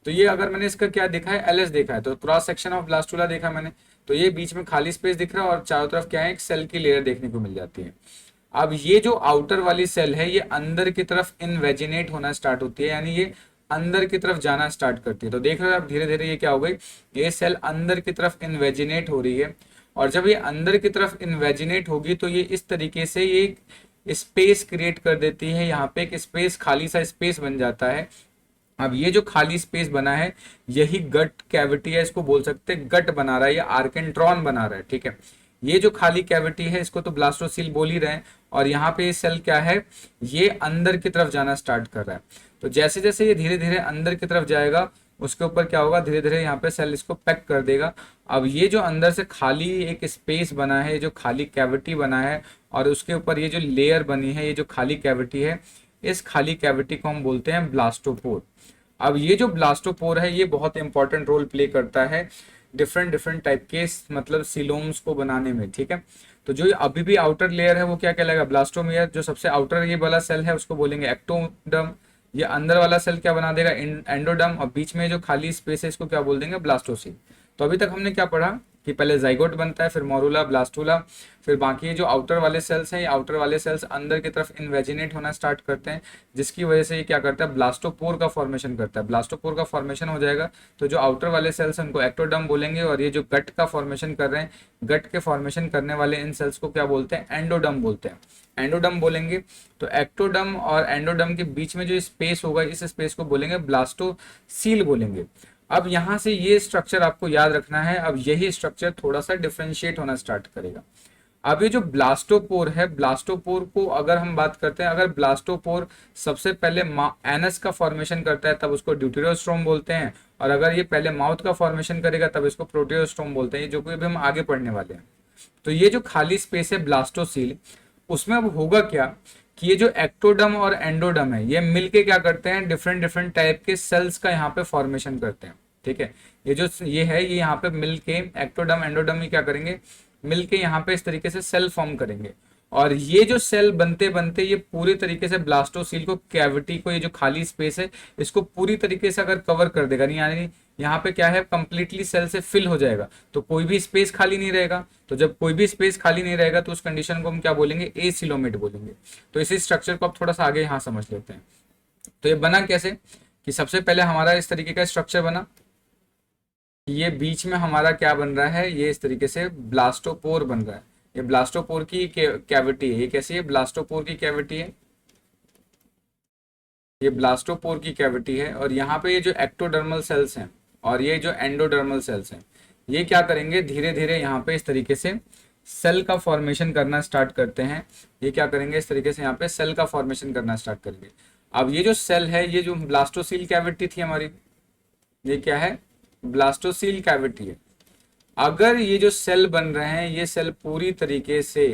तो ये अगर मैंने इसका क्या देखा है, एलएस देखा है, तो क्रॉस सेक्शन ऑफ ब्लास्टूला देखा मैंने, तो ये बीच में खाली स्पेस दिख रहा है, और चारों तरफ क्या है, एक सेल की लेयर देखने को मिल जाती है। अब ये जो आउटर वाली सेल है, ये अंदर की तरफ इनवेजिनेट होना स्टार्ट होती है, यानी ये अंदर की तरफ जाना स्टार्ट करती है। तो देख रहे हो आप, धीरे धीरे ये क्या हो गई, ये सेल अंदर की तरफ इन्वेजिनेट हो रही है। और जब ये अंदर की तरफ इन्वेजिनेट होगी, तो ये इस तरीके से ये स्पेस क्रिएट कर देती है, यहाँ पे एक स्पेस, खाली सा स्पेस बन जाता है। अब ये जो खाली स्पेस बना है, यही गट कैविटी है, इसको बोल सकते हैं गट बना रहा है, या आर्केंट्रॉन बना रहा है। ठीक है, ये जो खाली कैविटी है, इसको तो ब्लास्टोसील बोल ही रहे हैं। और यहाँ पे ये सेल क्या है, ये अंदर की तरफ जाना स्टार्ट कर रहा है। तो जैसे जैसे ये धीरे धीरे अंदर की तरफ जाएगा, उसके ऊपर क्या होगा, धीरे धीरे यहाँ पे सेल इसको पैक कर देगा। अब ये जो अंदर से खाली एक स्पेस बना है, जो खाली कैविटी बना है, और उसके ऊपर ये जो लेयर बनी है, ये जो खाली कैविटी है, इस खाली कैविटी को हम बोलते हैं ब्लास्टोपोर। अब ये जो ब्लास्टोपोर है, ये बहुत इंपॉर्टेंट रोल प्ले करता है डिफरेंट डिफरेंट टाइप के मतलब सीलोम्स को बनाने में। ठीक है, तो जो अभी भी आउटर लेयर है वो क्या कहलाएगा, ब्लास्टोमियर। जो सबसे आउटर ये वाला सेल है उसको बोलेंगे एक्टोडर्म। ये अंदर वाला सेल क्या बना देगा, एंडोडर्म। और बीच में जो खाली स्पेस है, इसको क्या बोल देंगे, ब्लास्टोसील। तो अभी तक हमने क्या पढ़ा कि पहले जाइगोट बनता है, फिर मोरूला, ब्लास्टूला, फिर बाकी ये जो आउटर वाले सेल्स हैं, ये आउटर वाले सेल्स अंदर की तरफ इन्वेजिनेट होना स्टार्ट करते हैं, जिसकी वजह से ये क्या करता है, ब्लास्टोपोर का फॉर्मेशन करता है। ब्लास्टोपोर का फॉर्मेशन हो जाएगा, तो जो आउटर वाले सेल्स हैं उनको एक्टोडर्म बोलेंगे, और ये जो गट का फॉर्मेशन कर रहे हैं, गट के फॉर्मेशन करने वाले इन सेल्स को क्या बोलते हैं, एंडोडर्म बोलते हैं। एंडोडर्म बोलेंगे। तो एक्टोडर्म और एंडोडर्म के बीच में जो स्पेस होगा, इस स्पेस को बोलेंगे ब्लास्टोसील बोलेंगे। अब यहां से ये स्ट्रक्चर आपको याद रखना है। अब यही स्ट्रक्चर थोड़ा सा डिफरेंशिएट होना स्टार्ट करेगा। अब ये जो ब्लास्टोपोर है, ब्लास्टोपोर को अगर हम बात करते हैं, अगर ब्लास्टोपोर सबसे पहले एनस का फॉर्मेशन करता है, तब उसको ड्यूटेरोस्ट्रोम बोलते हैं। और अगर ये पहले माउथ का फॉर्मेशन करेगा तब इसको प्रोटियोस्टोम बोलते हैं, जो कि अभी हम आगे पढ़ने वाले हैं। तो ये जो खाली स्पेस है ब्लास्टोसील, उसमें अब होगा क्या कि ये जो एक्टोडर्म और एंडोडर्म है ये मिलके क्या करते हैं, डिफरेंट डिफरेंट टाइप के सेल्स का यहाँ पे फॉर्मेशन करते हैं। ठीक है, ये जो ये है ये यहाँ पे मिलके एक्टोडर्म एंडोडर्म ही क्या करेंगे, मिलके यहाँ पे इस तरीके से सेल फॉर्म करेंगे। और ये जो सेल बनते बनते ये पूरी तरीके से ब्लास्टोसील को, कैविटी को, ये जो खाली स्पेस है इसको पूरी तरीके से अगर कवर कर देगा, नहीं यानी यहाँ पे क्या है, कंप्लीटली सेल से फिल हो जाएगा, तो कोई भी स्पेस खाली नहीं रहेगा। तो जब कोई भी स्पेस खाली नहीं रहेगा तो उस कंडीशन को हम क्या बोलेंगे, एसिलोमेट बोलेंगे। तो इसी स्ट्रक्चर को आप थोड़ा सा आगे यहाँ समझ लेते हैं। तो ये बना कैसे कि सबसे पहले हमारा इस तरीके का स्ट्रक्चर बना, ये बीच में हमारा क्या बन रहा है, ये इस तरीके से ब्लास्टोपोर बन रहा है। ये ब्लास्टोपोर की कैविटी है। ये कैसी है, ब्लास्टोपोर की कैविटी है, ये ब्लास्टोपोर की कैविटी है। और यहाँ पे ये जो एक्टोडर्मल सेल्स हैं और ये जो एंडोडर्मल सेल्स हैं ये क्या करेंगे, धीरे धीरे यहाँ पे इस तरीके से सेल का फॉर्मेशन करना स्टार्ट करते हैं। ये क्या करेंगे, इस तरीके से यहाँ पे सेल का फॉर्मेशन करना स्टार्ट करेंगे। अब ये जो सेल है, ये जो ब्लास्टोसील कैविटी थी हमारी, ये क्या है, ब्लास्टोसील कैविटी है। अगर ये जो सेल बन रहे हैं ये सेल पूरी तरीके से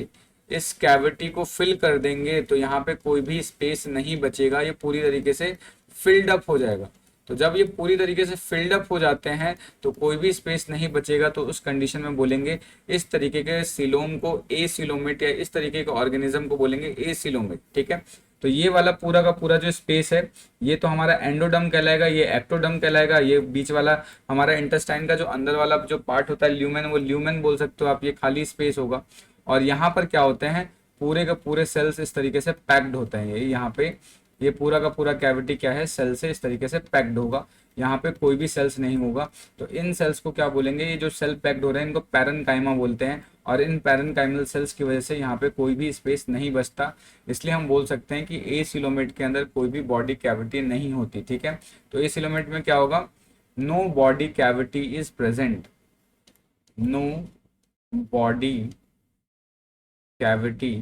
इस कैविटी को फिल कर देंगे तो यहाँ पे कोई भी स्पेस नहीं बचेगा, ये पूरी तरीके से फिल्ड अप हो जाएगा। तो जब ये पूरी तरीके से फिल्ड अप हो जाते हैं तो कोई भी स्पेस नहीं बचेगा, तो उस कंडीशन में बोलेंगे इस तरीके के सिलोम को एसिलोमेट, या इस तरीके के ऑर्गेनिज्म को बोलेंगे एसिलोमेट। ठीक है, तो ये वाला पूरा का पूरा जो स्पेस है ये तो हमारा एंडोडर्म कहलाएगा, ये एक्टोडर्म कहलाएगा। ये बीच वाला हमारा इंटेस्टाइन का जो अंदर वाला जो पार्ट होता है ल्यूमेन, वो ल्यूमेन बोल सकते हो आप, ये खाली स्पेस होगा। और यहाँ पर क्या होते हैं, पूरे के पूरे सेल्स इस तरीके से पैक्ड होते हैं। ये यहाँ पे ये पूरा का पूरा कैविटी क्या है, सेल से इस तरीके से पैक्ड होगा, यहाँ पे कोई भी सेल्स नहीं होगा। तो इन सेल्स को क्या बोलेंगे, ये जो सेल पैक्ड हो रहे हैं इनको पैरेनकाइमा बोलते हैं। और इन पैरेनकाइमल सेल्स की वजह से यहाँ पे कोई भी स्पेस नहीं बचता, इसलिए हम बोल सकते हैं कि एसिलोमेट के अंदर कोई भी बॉडी कैविटी नहीं होती। ठीक है, तो एसिलोमेट में क्या होगा, no body cavity is present, no body cavity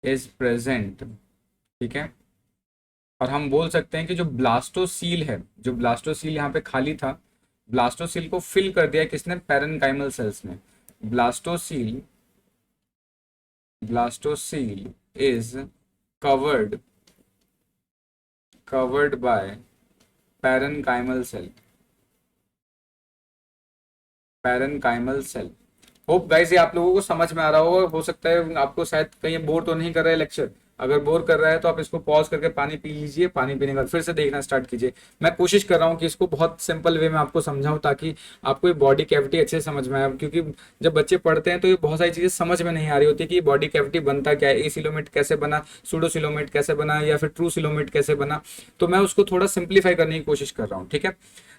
is present. ठीक है, और हम बोल सकते हैं कि जो ब्लास्टोसील है, जो ब्लास्टोसील यहाँ पे खाली था, ब्लास्टोसील को फिल कर दिया किसने, पैरेनकाइमल सेल्स ने। Blastocoel is covered by parenchymal cell। Hope guys ये आप लोगों को समझ में आ रहा होगा। हो सकता है आपको शायद कहीं बोर तो नहीं कर रहा है लेक्चर, अगर बोर कर रहा है तो आप इसको पॉज करके पानी पी लीजिए, पानी पीने के बाद फिर से देखना स्टार्ट कीजिए। मैं कोशिश कर रहा हूँ कि इसको बहुत सिंपल वे में आपको समझाऊं ताकि आपको ये बॉडी कैविटी अच्छे से समझ में आए, क्योंकि जब बच्चे पढ़ते हैं तो ये बहुत सारी चीजें समझ में नहीं आ रही होती कि बॉडी कैविटी बनता क्या है, एसिलोमेट कैसे बना, सूडोसिलोमेट कैसे बना, या फिर ट्रू सिलोमेट कैसे बना। तो मैं उसको थोड़ा सिंप्लीफाई करने की कोशिश कर रहा हूँ। ठीक है,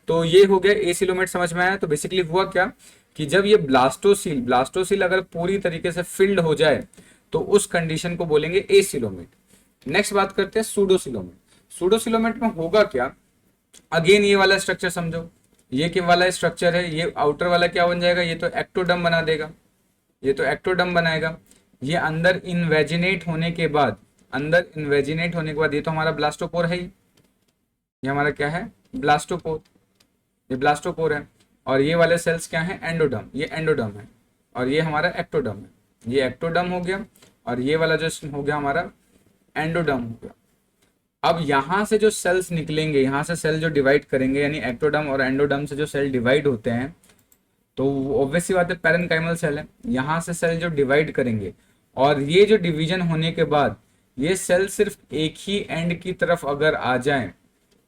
तो ये हो गया एसिलोमेट समझ में आया। तो बेसिकली हुआ क्या कि जब ये ब्लास्टोसील अगर पूरी तरीके से फिल्ड हो जाए तो उस कंडीशन को बोलेंगे एसिलोमेट। नेक्स्ट बात करते हैं सूडोसिलोमेट। सूडोसिलोमेट में होगा क्या, अगेन ये वाला स्ट्रक्चर समझो, ये क्या वाला स्ट्रक्चर है, ये आउटर वाला क्या बन जाएगा, ये तो एक्टोडर्म बना देगा, ये तो एक्टोडर्म बनाएगा। ये अंदर इन्वेजिनेट होने के बाद, ये तो हमारा ब्लास्टोपोर है ही, ये हमारा क्या है, ब्लास्टोपोर, ये ब्लास्टोपोर है। और ये वाले सेल्स क्या है, एंडोडर्म, ये एंडोडर्म है। और ये हमारा एक्टोडर्म है, ये एक्टोडर्म हो गया। और ये वाला जो हो गया हमारा एंडोडर्म हो गया। अब यहाँ से जो सेल्स निकलेंगे, यहाँ से सेल जो डिवाइड करेंगे, यानी एक्टोडर्म और एंडोडर्म से जो सेल डिवाइड होते हैं, तो ऑब्वियस सी बात है पैरेनकाइमल सेल है, यहाँ से सेल जो डिवाइड करेंगे और ये जो डिवीजन होने के बाद ये सेल सिर्फ एक ही एंड की तरफ अगर आ जाए,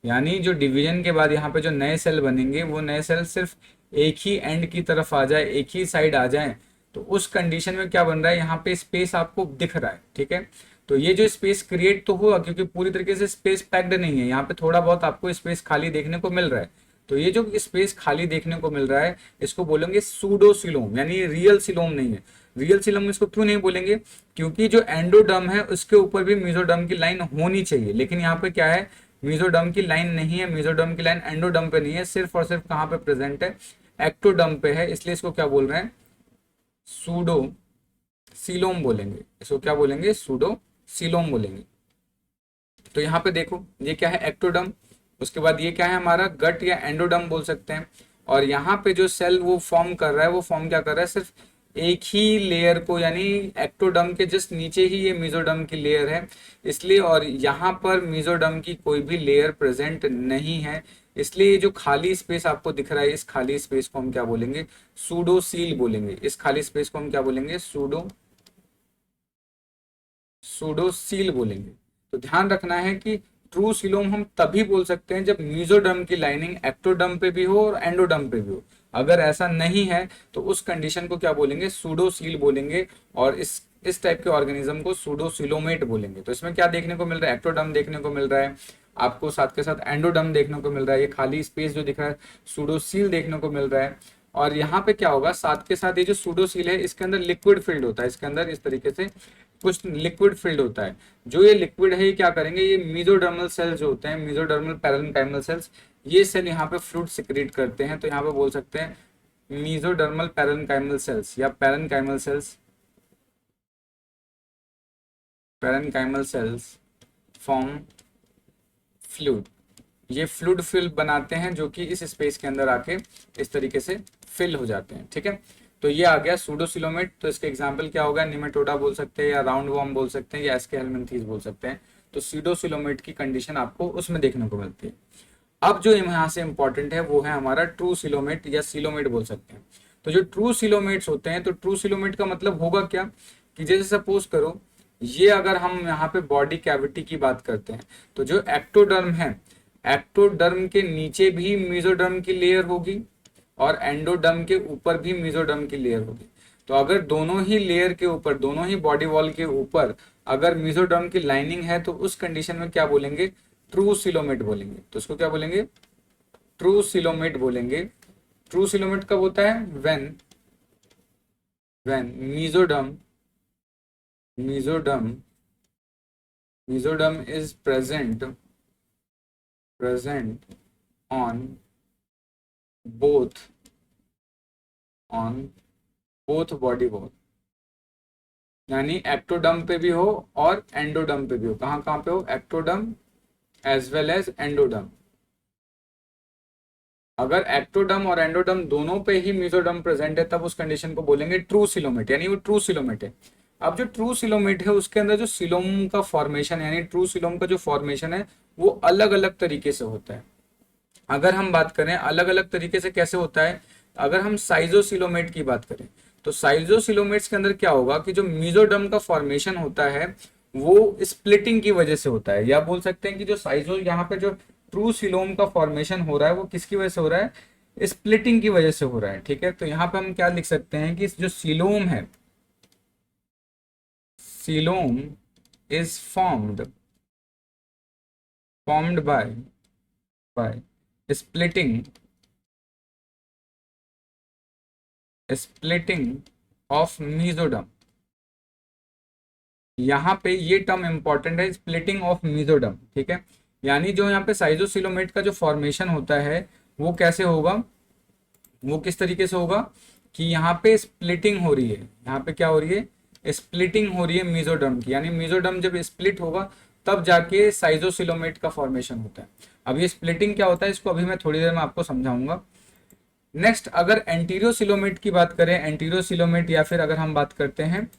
यानी जो डिवीजन के बाद यहाँ पे जो नए सेल बनेंगे वो नए सेल सिर्फ एक ही एंड की तरफ आ जाए, एक ही साइड आ जाए, तो उस कंडीशन में क्या बन रहा है, यहाँ पे स्पेस आपको दिख रहा है। ठीक है, तो ये जो स्पेस क्रिएट तो हुआ क्योंकि पूरी तरीके से स्पेस पैक्ड नहीं है, यहाँ पे थोड़ा बहुत आपको स्पेस खाली देखने को मिल रहा है। तो ये जो स्पेस खाली देखने को मिल रहा है इसको बोलेंगे सूडोसिलोम, यानी रियल सिलोम नहीं है। रियल सिलोम इसको क्यों नहीं बोलेंगे, क्योंकि जो एंडोडर्म है उसके ऊपर भी मेसोडर्म की लाइन होनी चाहिए, लेकिन यहाँ पे क्या है, मेसोडर्म की लाइन नहीं है, मेसोडर्म की लाइन एंडोडर्म पे नहीं है, सिर्फ और सिर्फ कहाँ पे प्रेजेंट है, एक्टोडर्म पे है। इसलिए इसको क्या बोल रहे हैं, सूडो सिलोम बोलेंगे, इसको क्या बोलेंगे, सूडो सिलोम बोलेंगे। तो यहाँ पे देखो ये क्या है, एक्टोडर्म, उसके बाद ये क्या है हमारा गट या एंडोडर्म बोल सकते हैं। और यहाँ पे जो सेल वो फॉर्म कर रहा है, वो फॉर्म क्या कर रहा है, सिर्फ एक ही लेयर को, यानी एक्टोडर्म के जस्ट नीचे ही ये मेसोडर्म की लेयर है इसलिए, और यहाँ पर मेसोडर्म की कोई भी लेयर प्रेजेंट नहीं है, इसलिए ये जो खाली स्पेस आपको दिख रहा है, इस खाली स्पेस को हम क्या बोलेंगे, सूडोसील बोलेंगे। इस खाली स्पेस को हम क्या बोलेंगे, सूडोसील बोलेंगे। तो ध्यान रखना है कि ट्रू सीलोम हम तभी बोल सकते हैं जब मेसोडर्म की लाइनिंग एक्टोडर्म पे भी हो और एंडोडर्म पे भी हो। अगर ऐसा नहीं है तो उस कंडीशन को क्या बोलेंगे, सूडोसील बोलेंगे। और इस टाइप के ऑर्गेनिज्म को सूडोसिलोमेट बोलेंगे। तो इसमें क्या देखने को मिल रहा है, एक्टोडर्म देखने को मिल रहा है आपको, साथ के साथ एंडोडर्म देखने को मिल रहा है, ये खाली स्पेस जो दिख रहा है सूडोसील देखने को मिल रहा है। और यहाँ पे क्या होगा, साथ के साथ ये जो सूडोसील है इसके अंदर लिक्विड फिल्ड होता है, इसके अंदर इस तरीके से कुछ लिक्विड फिल्ड होता है। जो ये लिक्विड है ये क्या करेंगे, ये मेसोडर्मल सेल्स जो होते हैं, मेसोडर्मल पैरेन्काइमल सेल्स, ये सेल यहाँ पे फ्लूइड सिक्रीट करते हैं। तो यहाँ पे बोल सकते हैं मेसोडर्मल पैरेन्काइमल सेल्स या parenchymal cells, parenchymal cells form fluid. ये फ्लूइड फिल बनाते हैं जो कि इस स्पेस के अंदर आके इस तरीके से फिल हो जाते हैं। ठीक है, तो ये आ गया सूडोसिलोमेट। तो इसके एग्जांपल क्या होगा, निमेटोडा बोल सकते हैं या राउंड वॉर्म बोल सकते हैं या एस्के हेलमिंथीज बोल सकते हैं। तो सूडोसिलोमेट की कंडीशन आपको उसमें देखने को मिलती है। अब जो यहाँ से इंपॉर्टेंट है वो है हमारा ट्रू सिलोमेट या सिलोमेट बोल सकते हैं। तो जो ट्रू सिलोमेट्स होते हैं, तो ट्रू सिलोमेट का मतलब होगा क्या कि जैसे सपोज करो ये अगर हम यहाँ पे बॉडी कैविटी की बात करते हैं, तो जो एक्टोडर्म है, एक्टोडर्म के नीचे भी मेसोडर्म की लेयर होगी और एंडोडर्म के ऊपर भी मेसोडर्म की लेयर होगी। तो अगर दोनों ही लेयर के ऊपर, दोनों ही बॉडी वॉल के ऊपर अगर मेसोडर्म की लाइनिंग है, तो उस कंडीशन में क्या बोलेंगे, ट्रू सिलोमेट बोलेंगे। तो उसको क्या बोलेंगे, ट्रू सिलोमेट बोलेंगे। ट्रू सिलोमेट कब होता है, when mesoderm is present on both body wall, यानी एक्टोडर्म पे भी हो और एंडोडर्म पे भी हो। कहाँ कहाँ पे हो, ectoderm as well as endoderm. अगर एक्टोडर्म और एंडोडर्म दोनों पे ही मेसोडर्म प्रेजेंट है, तब उस कंडीशन को बोलेंगे ट्रू सिलोमेट, यानी वो ट्रू सिलोमेट है। अब जो ट्रू सिलोमेट है उसके अंदर जो सिलोम का फॉर्मेशन है, यानी ट्रू सिलोम का जो फॉर्मेशन है वो अलग अलग तरीके से होता है। अगर हम बात करें अलग अलग तरीके से कैसे होता है, अगर हम साइजोसिलोमेट की बात करें, तो साइजोसिलोमेट्स के अंदर क्या होगा कि जो मेसोडर्म का फॉर्मेशन होता है वो स्प्लिटिंग की वजह से होता है, या बोल सकते हैं कि जो साइजो, यहाँ पे जो ट्रू सिलोम का फॉर्मेशन हो रहा है वो किसकी वजह से हो रहा है, स्प्लिटिंग की वजह से हो रहा है। ठीक है, तो यहाँ पे हम क्या लिख सकते हैं कि जो सिलोम है, coelom is formed by splitting of mesoderm। यहाँ पे ये टर्म इंपॉर्टेंट है, स्प्लिटिंग ऑफ मेसोडर्म। ठीक है, यानी जो यहाँ पे साइजोसिलोमेट का जो फॉर्मेशन होता है वो कैसे होगा, वो किस तरीके से होगा कि यहाँ पे स्प्लिटिंग हो रही है, यहाँ पे क्या हो रही है, स्प्लिटिंग हो रही है मेसोडर्म की, यानी मेसोडर्म जब स्प्लिट होगा तब जाके साइजोसिलोमेट का फॉर्मेशन होता है। अब ये स्प्लिटिंग क्या होता है इसको अभी मैं थोड़ी देर में आपको समझाऊंगा। नेक्स्ट, अगर एंटीरियोसिलोमेट की बात करें, एंटीरियोसिलोमेट या फिर अगर हम बात करते हैं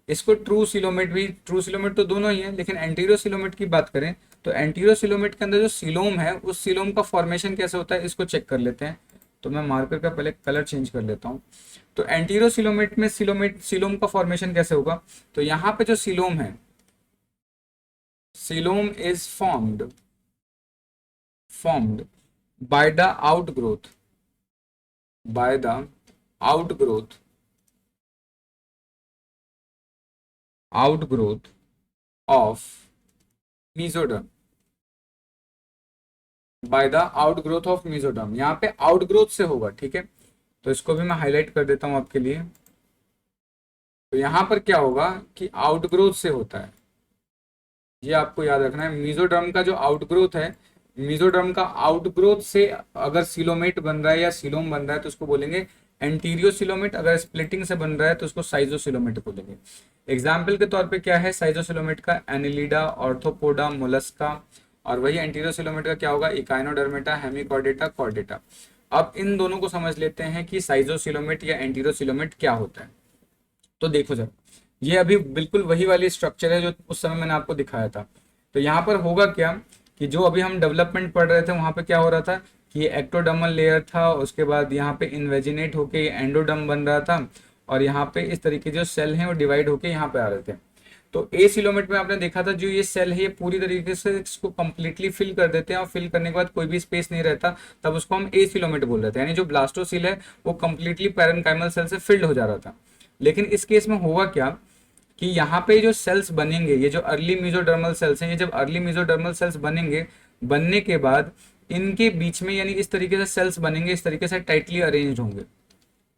इसको ट्रू सिलोमेट भी, ट्रू सिलोमेट तो दोनों ही है, लेकिन एंटीरियोसिलोमेट की बात करें तो एंटीरियोसिलोमेट के अंदर जो सिलोम है उस सिलोम का फॉर्मेशन कैसे होता है इसको चेक कर लेते हैं। तो मैं मार्कर का पहले कलर चेंज कर लेता हूँ। तो एंटीरियोसिलोमेट में सिलोम का फॉर्मेशन कैसे होगा, तो यहाँ पे जो सिलोम है, coelom is formed by the outgrowth of mesoderm, by the outgrowth of mesoderm। यहाँ पे आउटग्रोथ से होगा। ठीक है, तो इसको भी मैं हाईलाइट कर देता हूं आपके लिए। तो यहाँ पर क्या होगा कि आउटग्रोथ से होता है, ये आपको याद रखना है। मेसोडर्म का जो आउटग्रोथ है, मेसोडर्म का आउटग्रोथ से अगर सिलोमेट बन रहा है या सिलोम बन रहा है तो उसको बोलेंगे एंटीरियोसिलोमेट। अगर स्प्लिटिंग से बन रहा है तो उसको साइजोसिलोमेट बोलेंगे। एग्जाम्पल के तौर पे क्या है साइजोसिलोमेट का, एनिलिडा, ऑर्थोपोडा, मोलस्का और वही एंटीरियर सिलोमेट का क्या होगा, इकाइनोडर्मेटा, हेमिकॉर्डेटा, कॉर्डेटा। अब इन दोनों को समझ लेते हैं कि साइजोसिलोमेट या एंटीरियर सिलोमेट क्या होता है। तो देखो जब ये अभी बिल्कुल वही वाली स्ट्रक्चर है जो उस समय मैंने आपको दिखाया था। तो यहाँ पर होगा क्या कि जो अभी हम डेवलपमेंट पढ़ रहे थे वहां पे क्या हो रहा था कि ये एक्टोडर्मल लेयर था, उसके बाद यहाँ पे इन्वेजिनेट होके ये एंडोडर्म बन रहा था, और यहाँ पे इस तरीके जो सेल हैं वो डिवाइड होके यहाँ पे आ रहे थे। तो ए सिलोमेट में आपने देखा था जो ये सेल है ये पूरी तरीके से इसको कंप्लीटली फिल कर देते हैं, और फिल करने के बाद कोई भी स्पेस नहीं रहता, तब उसको हम ए सिलोमेट बोल रहे थे। यानी जो ब्लास्टोसिल है वो कंप्लीटली पैरेन्काइमल सेल से फिल्ड हो जा रहा था। लेकिन इस केस में होगा क्या कि यहाँ पे जो सेल्स बनेंगे, ये जो अर्ली मेसोडर्मल सेल्स हैं, ये जब अर्ली मेसोडर्मल सेल्स बनेंगे, बनने के बाद इनके बीच में यानी इस तरीके से सेल्स बनेंगे, इस तरीके से टाइटली अरेंज्ड होंगे।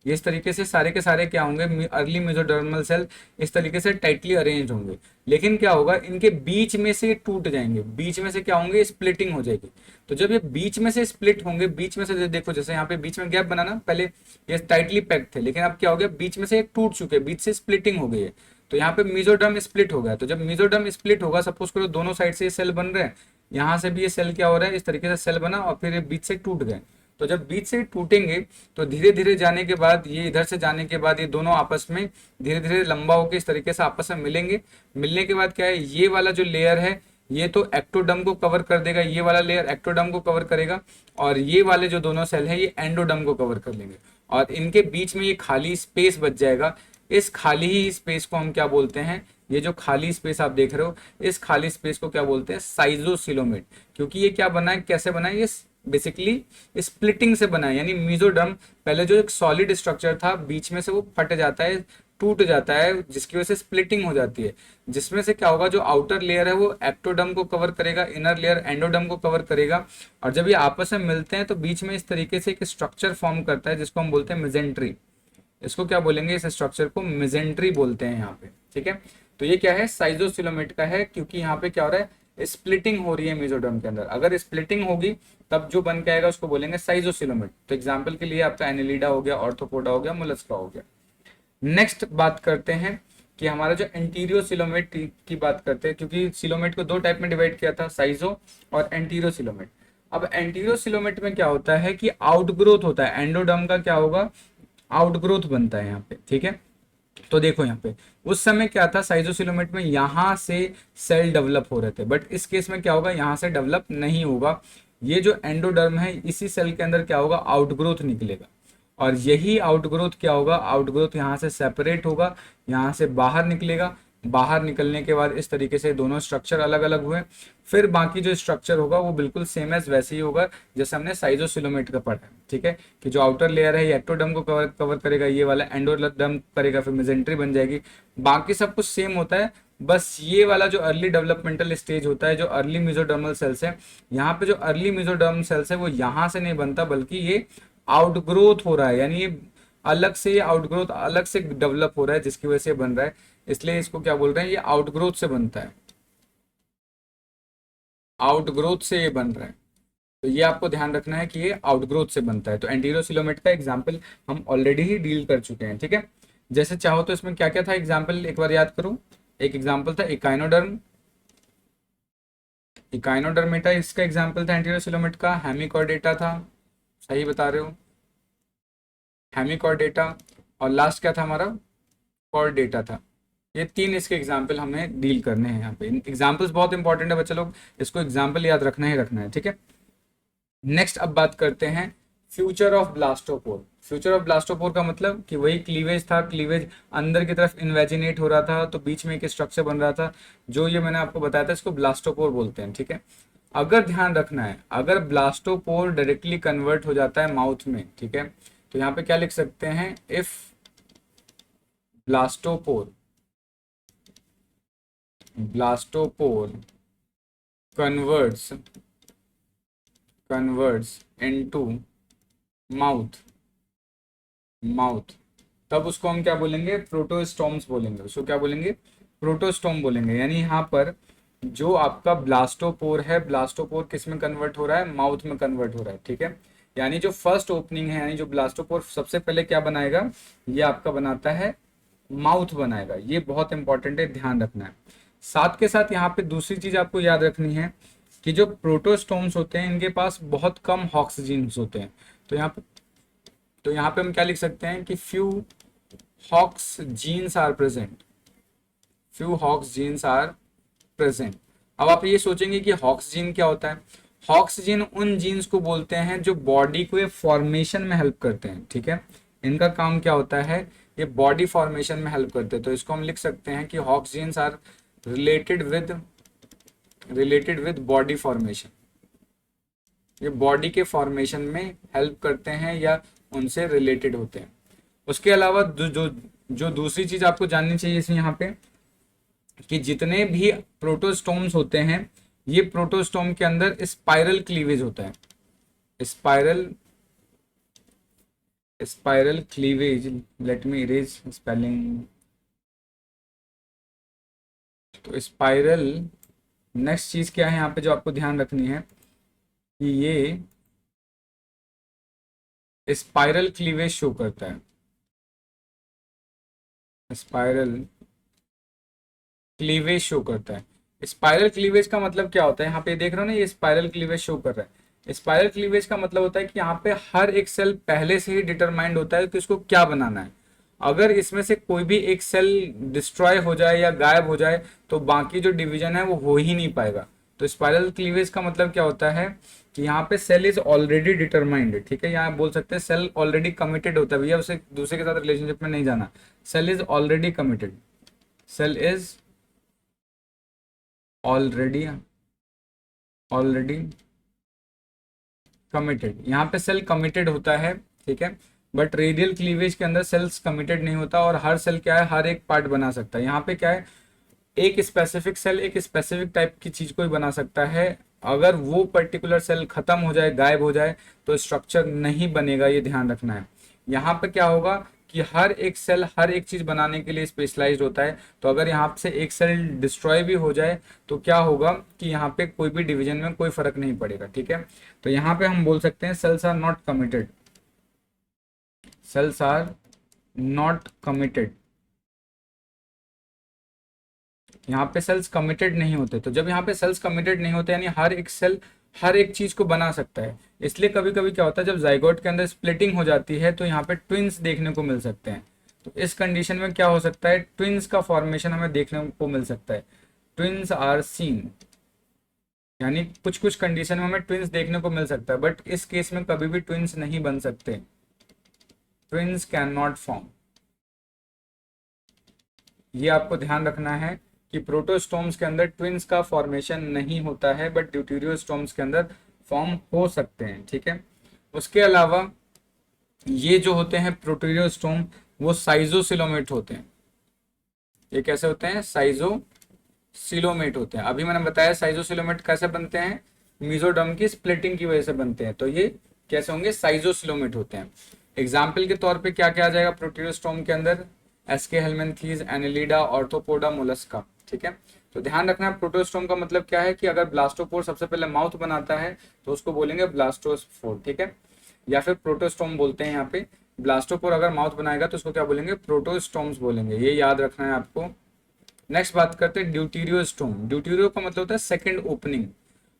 ये इस तरीके से सारे के सारे क्या होंगे, अर्ली मेसोडर्मल सेल इस तरीके से टाइटली अरेंज होंगे। लेकिन क्या होगा, इनके बीच में से टूट जाएंगे, बीच में से क्या होंगे, स्प्लिटिंग हो जाएगी। तो जब ये बीच में से स्प्लिट होंगे, बीच में से देखो जैसे यहाँ पे बीच में गैप बना ना, पहले ये टाइटली पैक्ड थे, लेकिन अब क्या हो गया, बीच में से टूट चुके, बीच से स्प्लिटिंग हो गई है। तो यहाँ पे मेसोडर्म स्प्लिट हो गया। तो जब मेसोडर्म स्प्लिट होगा, सपोज करो दोनों साइड से ये सेल बन रहे हैं, यहाँ से भी ये सेल क्या हो रहा है, इस तरीके से सेल बना और फिर ये बीच से टूट गए। तो जब बीच से टूटेंगे तो धीरे धीरे जाने के बाद, ये इधर से जाने के बाद ये दोनों आपस में धीरे धीरे लंबा होकर इस तरीके से आपस में मिलेंगे। मिलने के बाद क्या है, ये वाला जो लेयर है ये तो एक्टोडर्म को कवर कर देगा, ये वाला लेयर एक्टोडर्म को कवर करेगा, और ये वाले जो दोनों सेल है ये एंडोडर्म को कवर कर लेंगे, और इनके बीच में ये खाली स्पेस बच जाएगा। इस खाली ही स्पेस को हम क्या बोलते हैं, ये जो खाली स्पेस आप देख रहे हो, इस खाली स्पेस को क्या बोलते हैं, साइजोसिलोमेट। क्योंकि ये क्या बना है, कैसे बना है, ये बेसिकली स्प्लिटिंग से बना है। यानी मेसोडर्म पहले जो एक सॉलिड स्ट्रक्चर था, बीच में से वो फट जाता है, टूट जाता है, जिसकी वजह से स्प्लिटिंग हो जाती है। जिसमें से क्या होगा, जो आउटर लेयर है वो एक्टोडर्म को कवर करेगा, इनर लेयर एंडोडर्म को कवर करेगा, और जब ये आपस में मिलते हैं तो बीच में इस तरीके से एक स्ट्रक्चर फॉर्म करता है जिसको हम बोलते हैं मेजेंट्री। इसको क्या बोलेंगे, इस स्ट्रक्चर को मेजेंट्री बोलते हैं यहाँ पे। ठीक है, तो ये क्या है, साइजोसिलोमेट का है, क्योंकि यहाँ पे क्या हो रहा है, स्प्लिटिंग हो रही है मेसोडर्म के अंदर। अगर स्प्लिटिंग होगी तब जो बन के आएगा उसको बोलेंगे साइजोसिलोमेट। तो एग्जांपल के लिए आपका एनिलिडा हो गया, ऑर्थोपोडा हो गया, मोलस्का हो गया। नेक्स्ट बात करते हैं कि हमारा जो एंटीरियो सिलोमेट की बात करते हैं, क्योंकि सिलोमेट को दो टाइप में डिवाइड किया था, साइजो और एंटीरियो सिलोमेट। अब एंटीरियो सिलोमेट में क्या होता है कि आउटग्रोथ होता है, एंडोडर्म का क्या होगा, आउटग्रोथ बनता है यहाँ पे। ठीक है, तो देखो यहाँ पे उस समय क्या था, साइजोसिलोमेट में यहाँ से सेल डेवलप हो रहे थे, बट इस केस में क्या होगा, यहाँ से डेवलप नहीं होगा। ये जो एंडोडर्म है, इसी सेल के अंदर क्या होगा, आउटग्रोथ निकलेगा, और यही आउटग्रोथ क्या होगा, आउटग्रोथ यहाँ से सेपरेट होगा, यहाँ से बाहर निकलेगा। बाहर निकलने के बाद इस तरीके से दोनों स्ट्रक्चर अलग अलग हुए। फिर बाकी जो स्ट्रक्चर होगा वो बिल्कुल सेम एज वैसे ही होगा जैसे हमने साइजोसिलोमेट का पढ़ा है। ठीक है, कि जो आउटर लेयर है ये एक्टोडर्म को कवर करेगा, ये वाला एंडोडर्म करेगा, फिर मेजेंट्री बन जाएगी। बाकी सब कुछ सेम होता है, बस ये वाला जो अर्ली डेवलपमेंटल स्टेज होता है, जो अर्ली मेसोडर्मल सेल्स है, यहाँ पे जो अर्ली मेसोडर्म सेल्स है वो यहाँ से नहीं बनता, बल्कि ये आउटग्रोथ हो रहा है। यानी ये अलग से, ये आउटग्रोथ अलग से डेवलप हो रहा है, जिसकी वजह से बन रहा है, इसलिए इसको क्या बोल रहे हैं, ये आउटग्रोथ से बनता है, आउटग्रोथ से ये बन रहा है। तो ये आपको ध्यान रखना है कि ये आउटग्रोथ से बनता है। तो एंटीरियोसिलोमेट का एग्जांपल हम ऑलरेडी ही डील कर चुके हैं। ठीक है, जैसे चाहो तो इसमें क्या क्या था एग्जांपल, एक बार याद करो। एक एग्जांपल था इकाइनोडर्म, इकाइनोडर्मेटा इसका एग्जांपल था एंटीरियोसिलोमेट का। हेमिकॉर्डेटा था, सही बता रहे हो, हेमिकॉर्डेटा। और लास्ट क्या था हमारा, कॉर्डेटा था। ये तीन इसके एग्जाम्पल हमें डील करने हैं यहाँ पे। एग्जाम्पल्स बहुत इंपॉर्टेंट है बच्चे लोग, इसको एग्जाम्पल याद रखना ही रखना है। ठीक है, नेक्स्ट अब बात करते हैं future of blastopore. Future of blastopore का मतलब कि वही क्लीवेज था, क्लीवेज अंदर की तरफ इन्वेजिनेट हो रहा था, तो बीच में एक स्ट्रक्चर बन रहा था, जो ये मैंने आपको बताया था, इसको ब्लास्टोपोर बोलते हैं। ठीक है, अगर ध्यान रखना है, अगर ब्लास्टोपोर डायरेक्टली कन्वर्ट हो जाता है माउथ में, ठीक है, तो यहाँ पे क्या लिख सकते हैं, if blastopore converts into mouth, तब उसको हम क्या बोलेंगे, प्रोटोस्टोम्स बोलेंगे। उसको क्या बोलेंगे, प्रोटोस्टोम बोलेंगे। यानी यहाँ पर जो आपका ब्लास्टोपोर है, ब्लास्टोपोर किस में कन्वर्ट हो रहा है, माउथ में कन्वर्ट हो रहा है। ठीक है, यानी जो फर्स्ट ओपनिंग है, यानी जो ब्लास्टोपोर सबसे पहले क्या बनाएगा, ये आपका बनाता है माउथ बनाएगा। ये बहुत इंपॉर्टेंट है, ध्यान रखना है। साथ के साथ यहाँ पे दूसरी चीज आपको याद रखनी है कि जो प्रोटोस्टोम्स होते हैं इनके पास बहुत कम हॉक्स जीन्स होते हैं। तो यहाँ पे हम क्या लिख सकते हैं कि few hox genes are present, few hox genes are present. अब आप ये सोचेंगे कि हॉक्स जीन क्या होता है। हॉक्स जीन उन जीन्स को बोलते हैं जो बॉडी को फॉर्मेशन में हेल्प करते हैं, ठीक है। इनका काम क्या होता है, ये बॉडी फॉर्मेशन में हेल्प करते हैं। तो इसको हम लिख सकते हैं कि hox genes are related with body formation, ये बॉडी के फॉर्मेशन में हेल्प करते हैं या उनसे रिलेटेड होते हैं। उसके अलावा जो दूसरी चीज आपको जाननी चाहिए इसमें यहाँ पे, कि जितने भी प्रोटोस्टोम्स होते हैं ये प्रोटोस्टोम के अंदर स्पाइरल क्लीवेज होता है। Spiral cleavage, let me erase spelling. तो स्पाइरल, नेक्स्ट चीज क्या है यहाँ पे जो आपको ध्यान रखनी है कि ये स्पाइरल क्लीवेज शो करता है। स्पाइरल क्लीवेज शो करता है। स्पाइरल क्लीवेज का मतलब क्या होता है, यहाँ पे देख रहे हो ना, ये स्पाइरल क्लीवेज शो कर रहा है। स्पाइरल क्लीवेज का मतलब होता है कि यहाँ पे हर एक सेल पहले से ही डिटरमाइंड होता है कि उसको क्या बनाना है। अगर इसमें से कोई भी एक सेल डिस्ट्रॉय हो जाए या गायब हो जाए तो बाकी जो डिवीजन है वो हो ही नहीं पाएगा। तो स्पाइरल क्लीवेज का मतलब क्या होता है कि यहाँ पे सेल इज ऑलरेडी डिटरमाइंड, ठीक है। यहाँ बोल सकते हैं सेल ऑलरेडी कमिटेड होता है, भैया उसे दूसरे के साथ रिलेशनशिप में नहीं जाना। Cell is already committed, cell is already committed. यहाँ पे सेल कमिटेड होता है, ठीक है। बट रेडियल क्लीवेज के अंदर सेल्स कमिटेड नहीं होता और हर सेल क्या है, हर एक पार्ट बना सकता है। यहाँ पे क्या है, एक स्पेसिफिक सेल एक स्पेसिफिक टाइप की चीज को ही बना सकता है। अगर वो पर्टिकुलर सेल खत्म हो जाए, गायब हो जाए तो स्ट्रक्चर नहीं बनेगा, ये ध्यान रखना है। यहाँ पे क्या होगा कि हर एक सेल हर एक चीज बनाने के लिए स्पेशलाइज्ड होता है। तो अगर यहाँ से एक सेल डिस्ट्रॉय भी हो जाए तो क्या होगा कि यहाँ पे कोई भी डिवीजन में कोई फर्क नहीं पड़ेगा, ठीक है। तो यहाँ पे हम बोल सकते हैं cells are not committed, cells are not committed. यहाँ पे सेल्स कमिटेड नहीं होते। तो जब यहाँ पे सेल्स कमिटेड नहीं होते यानी हर एक सेल हर एक चीज को बना सकता है। इसलिए कभी कभी क्या होता है, जब जाइगोट के अंदर स्प्लिटिंग हो जाती है तो यहाँ पे ट्विंस देखने को मिल सकते हैं। तो इस कंडीशन में क्या हो सकता है, ट्विंस का फॉर्मेशन हमें देखने को मिल सकता है। ट्विंस आर सीन, यानी कुछ कुछ कंडीशन में हमें ट्विंस देखने को मिल सकता है, बट इस केस में कभी भी ट्विंस नहीं बन सकते। ट्विंस कैन नॉट फॉर्म, ये आपको ध्यान रखना है कि प्रोटोस्टोम्स के अंदर ट्विंस का फॉर्मेशन नहीं होता है, बट ड्यूटेरियोस्टोम्स के अंदर फॉर्म हो सकते हैं, ठीक है। उसके अलावा ये जो होते हैं प्रोटीरियोस्टोम वो साइजोसिलोमेट होते हैं। ये कैसे होते हैं, साइजोसिलोमेट होते हैं। अभी मैंने बताया साइजोसिलोमेट कैसे बनते हैं, मीजोडर्म की स्प्लिटिंग की वजह से बनते हैं। तो ये कैसे होंगे, साइजोसिलोमेट होते हैं। एग्जाम्पल के तौर पे क्या क्या आ जाएगा प्रोटीरियोस्टोम के अंदर, एसके हेलमिन्थीज, एनिलिडा, ऑर्थोपोडा, मोलस्का, ठीक है। तो ध्यान रखना प्रोटोस्टोम का मतलब क्या है कि अगर ब्लास्टोपोर सबसे पहले माउथ बनाता है तो उसको बोलेंगे ब्लास्टोस्पोर, ठीक है, या फिर प्रोटोस्टोम बोलते हैं। यहाँ पे ब्लास्टोपोर अगर माउथ बनाएगा तो उसको क्या बोलेंगे, प्रोटोस्टोम्स बोलेंगे, ये याद रखना है आपको। नेक्स्ट बात करते हैं ड्यूटीरियोस्टोम। ड्यूटीरियो का मतलब होता है सेकंड ओपनिंग।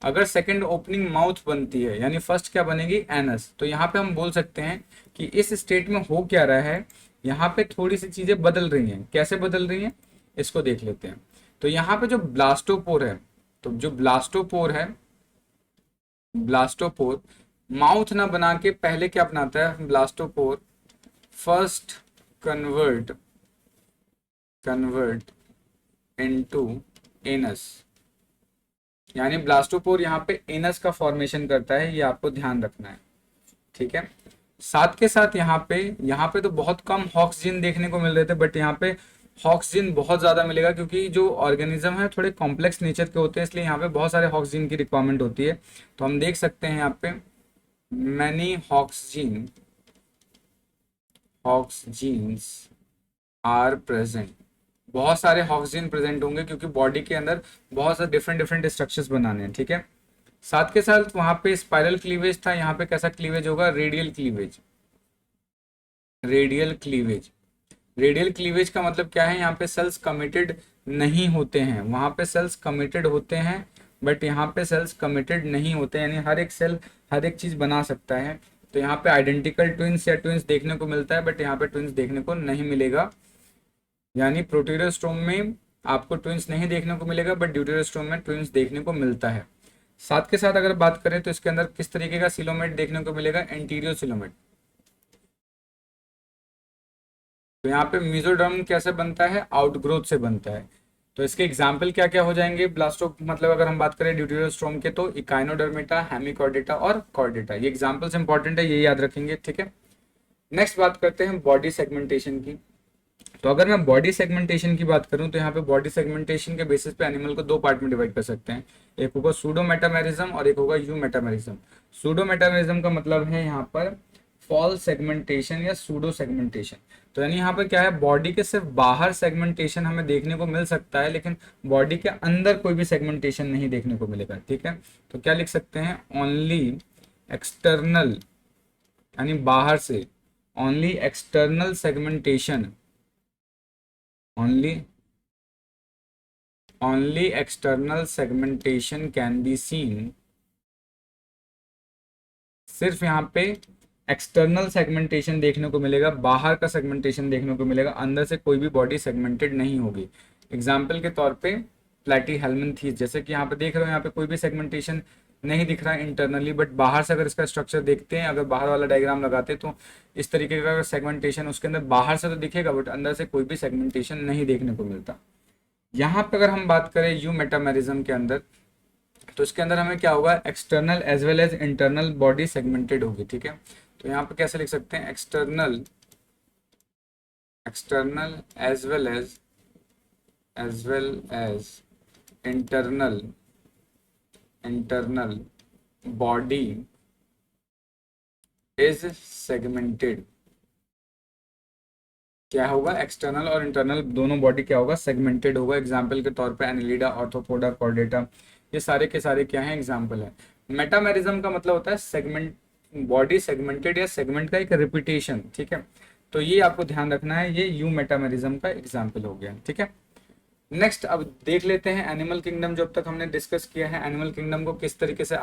अगर सेकंड ओपनिंग माउथ बनती है यानी फर्स्ट क्या बनेगी, एनस। तो यहाँ पे हम बोल सकते हैं कि इस स्टेट में हो क्या रहा है, यहाँ पे थोड़ी सी चीजें बदल रही हैं। कैसे बदल रही हैं इसको देख लेते हैं। तो यहाँ पे जो ब्लास्टोपोर है, तो जो ब्लास्टोपोर माउथ ना बना के पहले क्या बनाता है, blastopore first convert into anus, यानी ब्लास्टोपोर यहाँ पे एनस का फॉर्मेशन करता है, ये आपको ध्यान रखना है, ठीक है। साथ के साथ यहाँ पे तो बहुत कम हॉक्स जीन देखने को मिल रहे थे, बट यहाँ पे हॉक्स जीन बहुत ज्यादा मिलेगा क्योंकि जो ऑर्गेनिज्म है थोड़े कॉम्प्लेक्स नेचर के होते हैं, इसलिए यहाँ पे बहुत सारे हॉक्स जीन की रिक्वायरमेंट होती है। तो हम देख सकते हैं यहाँ पे many hox genes are present, बहुत सारे हॉक्स जीन प्रेजेंट होंगे क्योंकि बॉडी के अंदर बहुत सारे डिफरेंट डिफरेंट स्ट्रक्चर्स बनाने हैं, ठीक है। साथ के साथ वहां पे स्पाइरल क्लीवेज था, यहाँ पे कैसा क्लीवेज होगा, रेडियल क्लीवेज। रेडियल क्लीवेज का मतलब क्या है, यहाँ पे सेल्स कमिटेड नहीं होते हैं, वहां पे सेल्स कमिटेड होते हैं बट यहाँ पे सेल्स कमिटेड नहीं होते, यानी हर एक सेल हर एक चीज बना सकता है। तो यहाँ पे आइडेंटिकल ट्विंस या ट्विंस देखने को मिलता है, बट यहाँ पे ट्विंस देखने को नहीं मिलेगा। यानी प्रोटीरोस्टोम में आपको ट्विंस नहीं देखने को मिलेगा, बट ड्यूटेरोस्टोम में ट्विंस देखने को मिलता है। साथ के साथ अगर बात करें तो इसके अंदर किस तरीके का सिलोमेट देखने को मिलेगा, एंटीरियर सिलोमेट। तो यहाँ पे मेसोडर्म कैसे बनता है, आउटग्रोथ से बनता है। तो इसके एग्जाम्पल क्या क्या हो जाएंगे ब्लास्टो, मतलब अगर हम बात करें ड्यूटेरोस्टोम के, तो इकाइनोडर्मेटा, हेमिकॉर्डेटा और कॉर्डेटा, ये एग्जाम्पल्स इंपॉर्टेंट है, ये याद रखेंगे, ठीक है। नेक्स्ट बात करते हैं बॉडी सेगमेंटेशन की। तो अगर मैं बॉडी सेगमेंटेशन की बात करूं तो यहाँ पे बॉडी सेगमेंटेशन के बेसिस पे एनिमल को दो पार्ट में डिवाइड कर सकते हैं, एक होगा सूडो मेटामेरिज्म और एक होगा यू मेटामेरिज्म। सूडो मेटामेरिज्म का मतलब है यहाँ पर फॉल सेगमेंटेशन या सूडो सेगमेंटेशन। तो यानी यहाँ पर क्या है, बॉडी के सिर्फ बाहर सेगमेंटेशन हमें देखने को मिल सकता है, लेकिन बॉडी के अंदर कोई भी सेगमेंटेशन नहीं देखने को मिलेगा, ठीक है। तो क्या लिख सकते हैं, ओनली एक्सटर्नल, यानी बाहर से, only external segmentation, only external segmentation can be seen। सिर्फ यहाँ पे एक्सटर्नल सेगमेंटेशन देखने को मिलेगा, बाहर का सेगमेंटेशन देखने को मिलेगा, अंदर से कोई भी बॉडी सेगमेंटेड नहीं होगी। एग्जाम्पल के तौर पे प्लैटीहेल्मिन्थीस, जैसे कि यहाँ पे देख रहे हो, यहाँ पे कोई भी सेगमेंटेशन नहीं दिख रहा है इंटरनली, बट बाहर से अगर इसका स्ट्रक्चर देखते हैं, अगर बाहर वाला डायग्राम लगाते हैं, तो इस तरीके का सेगमेंटेशन उसके अंदर बाहर से तो दिखेगा, बट अंदर से कोई भी सेगमेंटेशन नहीं देखने को मिलता। यहाँ पे अगर हम बात करें यू मेटामेरिज्म के अंदर, तो इसके अंदर हमें क्या होगा, external as well as internal body segmented होगी, ठीक है। तो यहाँ पे कैसे लिख सकते हैं, external as well as internal body is segmented. क्या होगा, एक्सटर्नल और इंटरनल दोनों बॉडी क्या होगा, सेगमेंटेड होगा। एग्जाम्पल के तौर पे एनिलिडा, ऑर्थोपोडा, कॉर्डेटा, ये सारे के सारे क्या हैं, एग्जाम्पल है। मेटामेरिज्म का मतलब होता है सेगमेंट, बॉडी सेगमेंटेड या सेगमेंट का एक रिपीटेशन, ठीक है। तो ये आपको ध्यान रखना है, ये यू मेटामेरिज्म का एग्जाम्पल हो गया, ठीक है। नेक्स्ट अब देख लेते हैं एनिमल किंगडम। जो अब तक हमने डिस्कस किया है एनिमल किंगडम को किस तरीके से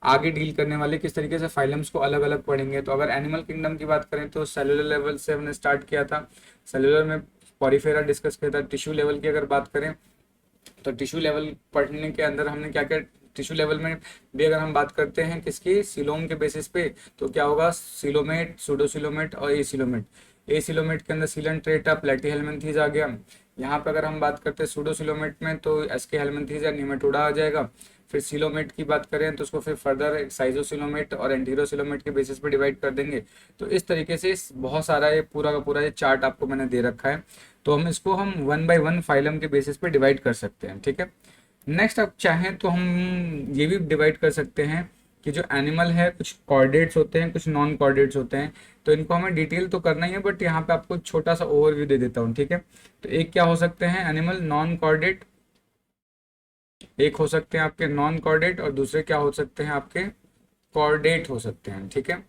आगे डील करने वाले, किस तरीके से फाइलम्स को अलग अलग पढ़ेंगे। तो अगर एनिमल किंगडम की बात करें तो सेलुलर लेवल से हमने स्टार्ट किया था, सेलुलर में पॉरीफेरा डिस्कस किया था। टिश्यू लेवल की अगर बात करें तो टिश्यू लेवल पढ़ने के अंदर हमने क्या क्या, टिश्यू लेवल में भी अगर हम बात करते हैं किसकी, सिलोम के बेसिस पे, तो क्या होगा, सिलोमेट, सूडोसिलोमेट और एसिलोमेट। एसिलोमेट के अंदर सीलन ट्रेटा, प्लैटीहेल्मिन्थीज आ गया। यहाँ पे अगर हम बात करते हैं सूडोसिलोमेट में तो एसके हेल्मिन्थीज या निमेटोडा आ जाएगा। फिर सिलोमेट की बात करें तो उसको फिर फर्दर साइजोसिलोमेट और एंटीरोसिलोमेट के बेसिस पे डिवाइड कर देंगे। तो इस तरीके से बहुत सारा ये पूरा का पूरा ये चार्ट आपको मैंने दे रखा है, तो हम इसको हम 1 बाय 1 फाइलम के बेसिस पे डिवाइड कर सकते हैं, ठीक है। नेक्स्ट अब चाहें तो हम ये भी डिवाइड कर सकते हैं कि जो एनिमल है कुछ कॉर्डेट्स होते हैं, कुछ नॉन कॉर्डेट्स होते हैं। तो इनको हमें डिटेल तो करना ही है, बट यहाँ पे आपको छोटा सा ओवरव्यू दे देता हूँ, ठीक है। तो एक क्या हो सकते हैं एनिमल नॉन कॉर्डेट, एक हो सकते हैं आपके नॉन कॉर्डेट और दूसरे क्या हो सकते हैं आपके कॉर्डेट हो सकते हैं, ठीक है।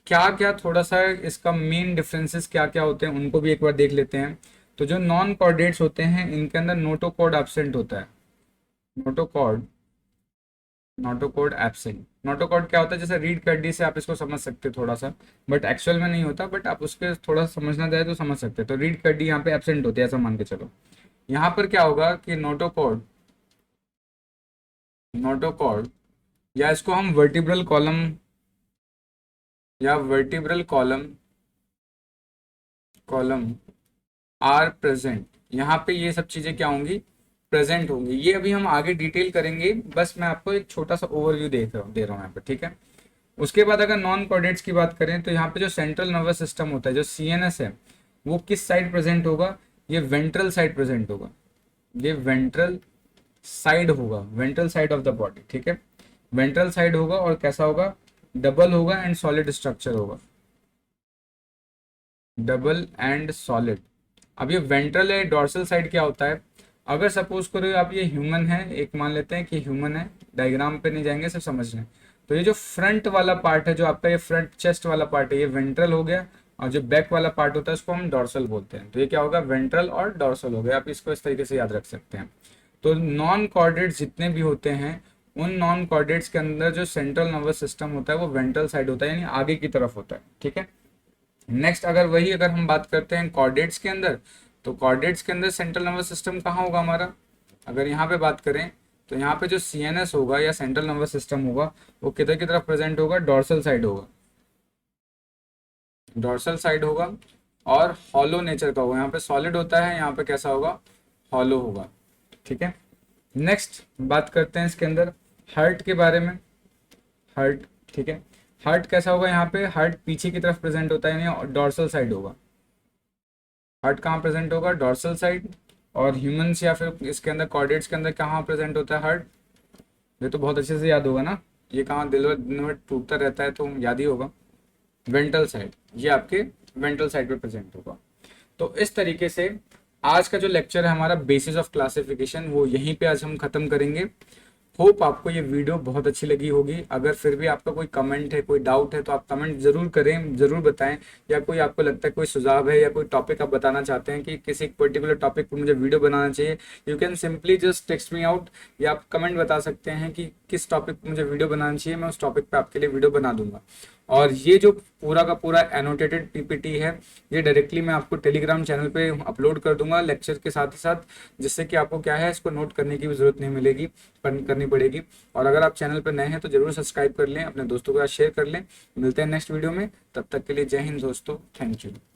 क्या क्या थोड़ा सा इसका मेन डिफरेंसेस क्या क्या होते हैं उनको भी एक बार देख लेते हैं। तो जो नॉन कॉर्डेट्स होते हैं इनके अंदर नोटोकॉर्ड एब्सेंट होता है, नोटोकॉर्ड एब्सेंट। नोटोकॉर्ड क्या होता है, जैसे रीड कर डी से आप इसको समझ सकते हैं थोड़ा सा, बट एक्चुअल में नहीं होता, बट आप उसके थोड़ा समझना चाहे तो समझ सकते हैं। तो रीड कर डी यहाँ पे एब्सेंट होते हैं, ऐसा मान के चलो। यहाँ पर क्या होगा कि नोटोकॉर्ड या इसको हम वर्टिब्रल कॉलम आर प्रेजेंट। यहाँ पे ये सब चीजें क्या होंगी, प्रेजेंट होंगी। ये अभी हम आगे डिटेल करेंगे, बस मैं आपको एक छोटा सा ओवरव्यू दे रहा हूँ यहाँ पे, ठीक है। उसके बाद अगर नॉन कॉर्डेट्स की बात करें तो यहाँ पे जो सेंट्रल नर्वस सिस्टम होता है, जो सीएनएस है, वो किस साइड प्रेजेंट होगा, ये वेंट्रल साइड प्रेजेंट होगा, ये ventral side of the body, ठीक है। वेंट्रल साइड होगा और कैसा होगा, डबल होगा एंड सॉलिड स्ट्रक्चर होगा, डबल एंड सॉलिड। अब ये वेंट्रल है, डॉर्सल साइड क्या होता है, अगर सपोज करो आप ये ह्यूमन है, एक मान लेते हैं कि ह्यूमन है, डायग्राम पे नहीं जाएंगे सिर्फ समझने। तो ये जो फ्रंट वाला पार्ट है, जो आपका ये फ्रंट चेस्ट वाला पार्ट है, ये वेंट्रल हो गया, और जो बैक वाला पार्ट होता है उसको हम डॉर्सल बोलते हैं। तो ये क्या होगा, वेंट्रल और डॉर्सल हो गया। आप इसको इस तरीके से याद रख सकते हैं। तो नॉन कॉर्डेट्स जितने भी होते हैं, उन नॉन कॉर्डेट्स के अंदर जो सेंट्रल नर्वस सिस्टम होता है वो वेंट्रल साइड होता है, यानी आगे की तरफ होता है। ठीक है। नेक्स्ट अगर हम बात करते हैं कॉर्डेट्स के अंदर, तो कॉर्डेट्स के अंदर सेंट्रल नर्वस सिस्टम कहाँ होगा हमारा? अगर यहाँ पे बात करें तो यहाँ पे जो सीएनएस होगा या सेंट्रल नर्वस सिस्टम होगा वो किधर की तरफ प्रेजेंट होगा? डोर्सल साइड होगा, डोर्सल साइड होगा, और हॉलो नेचर का होगा। यहाँ पे सॉलिड होता है, यहाँ पे कैसा होगा? हॉलो होगा। ठीक है। नेक्स्ट बात करते हैं इसके अंदर हार्ट के बारे में। हार्ट, ठीक है, हार्ट कैसा होगा? यहाँ पे हार्ट पीछे की तरफ प्रेजेंट होता है, यानी डोर्सल साइड होगा। हार्ट कहाँ प्रेजेंट होगा? Dorsal side. और ह्यूमंस या फिर इसके अंदर कॉर्डेट्स के अंदर कहाँ प्रेजेंट होता है हार्ट? ये तो बहुत अच्छे से याद होगा ना, ये कहाँ दिल में टूटता रहता है तो याद ही होगा, वेंट्रल साइड। ये आपके वेंट्रल साइड पे प्रेजेंट होगा। तो इस तरीके से आज का जो लेक्चर है हमारा बेसिस ऑफ क्लासिफिकेशन, वो यहीं पे आज हम खत्म करेंगे। होप आपको ये वीडियो बहुत अच्छी लगी होगी। अगर फिर भी आपका कोई कमेंट है, कोई डाउट है, तो आप कमेंट जरूर करें, जरूर बताएं। या कोई आपको लगता है कोई सुझाव है या कोई टॉपिक आप बताना चाहते हैं कि किसी पर्टिकुलर टॉपिक पर मुझे वीडियो बनाना चाहिए, you can simply just text me out, या आप कमेंट बता सकते हैं कि किस टॉपिक पर मुझे वीडियो बनाना चाहिए, मैं उस टॉपिक पर आपके लिए वीडियो बना दूंगा। और ये जो पूरा का पूरा एनोटेटेड पीपीटी है, ये डायरेक्टली मैं आपको टेलीग्राम चैनल पे अपलोड कर दूंगा लेक्चर के साथ ही साथ, जिससे कि आपको क्या है, इसको नोट करने की भी जरूरत नहीं मिलेगी, करनी पड़ेगी। और अगर आप चैनल पर नए हैं तो जरूर सब्सक्राइब कर लें, अपने दोस्तों के साथ शेयर कर लें। मिलते हैं नेक्स्ट वीडियो में, तब तक के लिए जय हिंद दोस्तों, थैंक यू।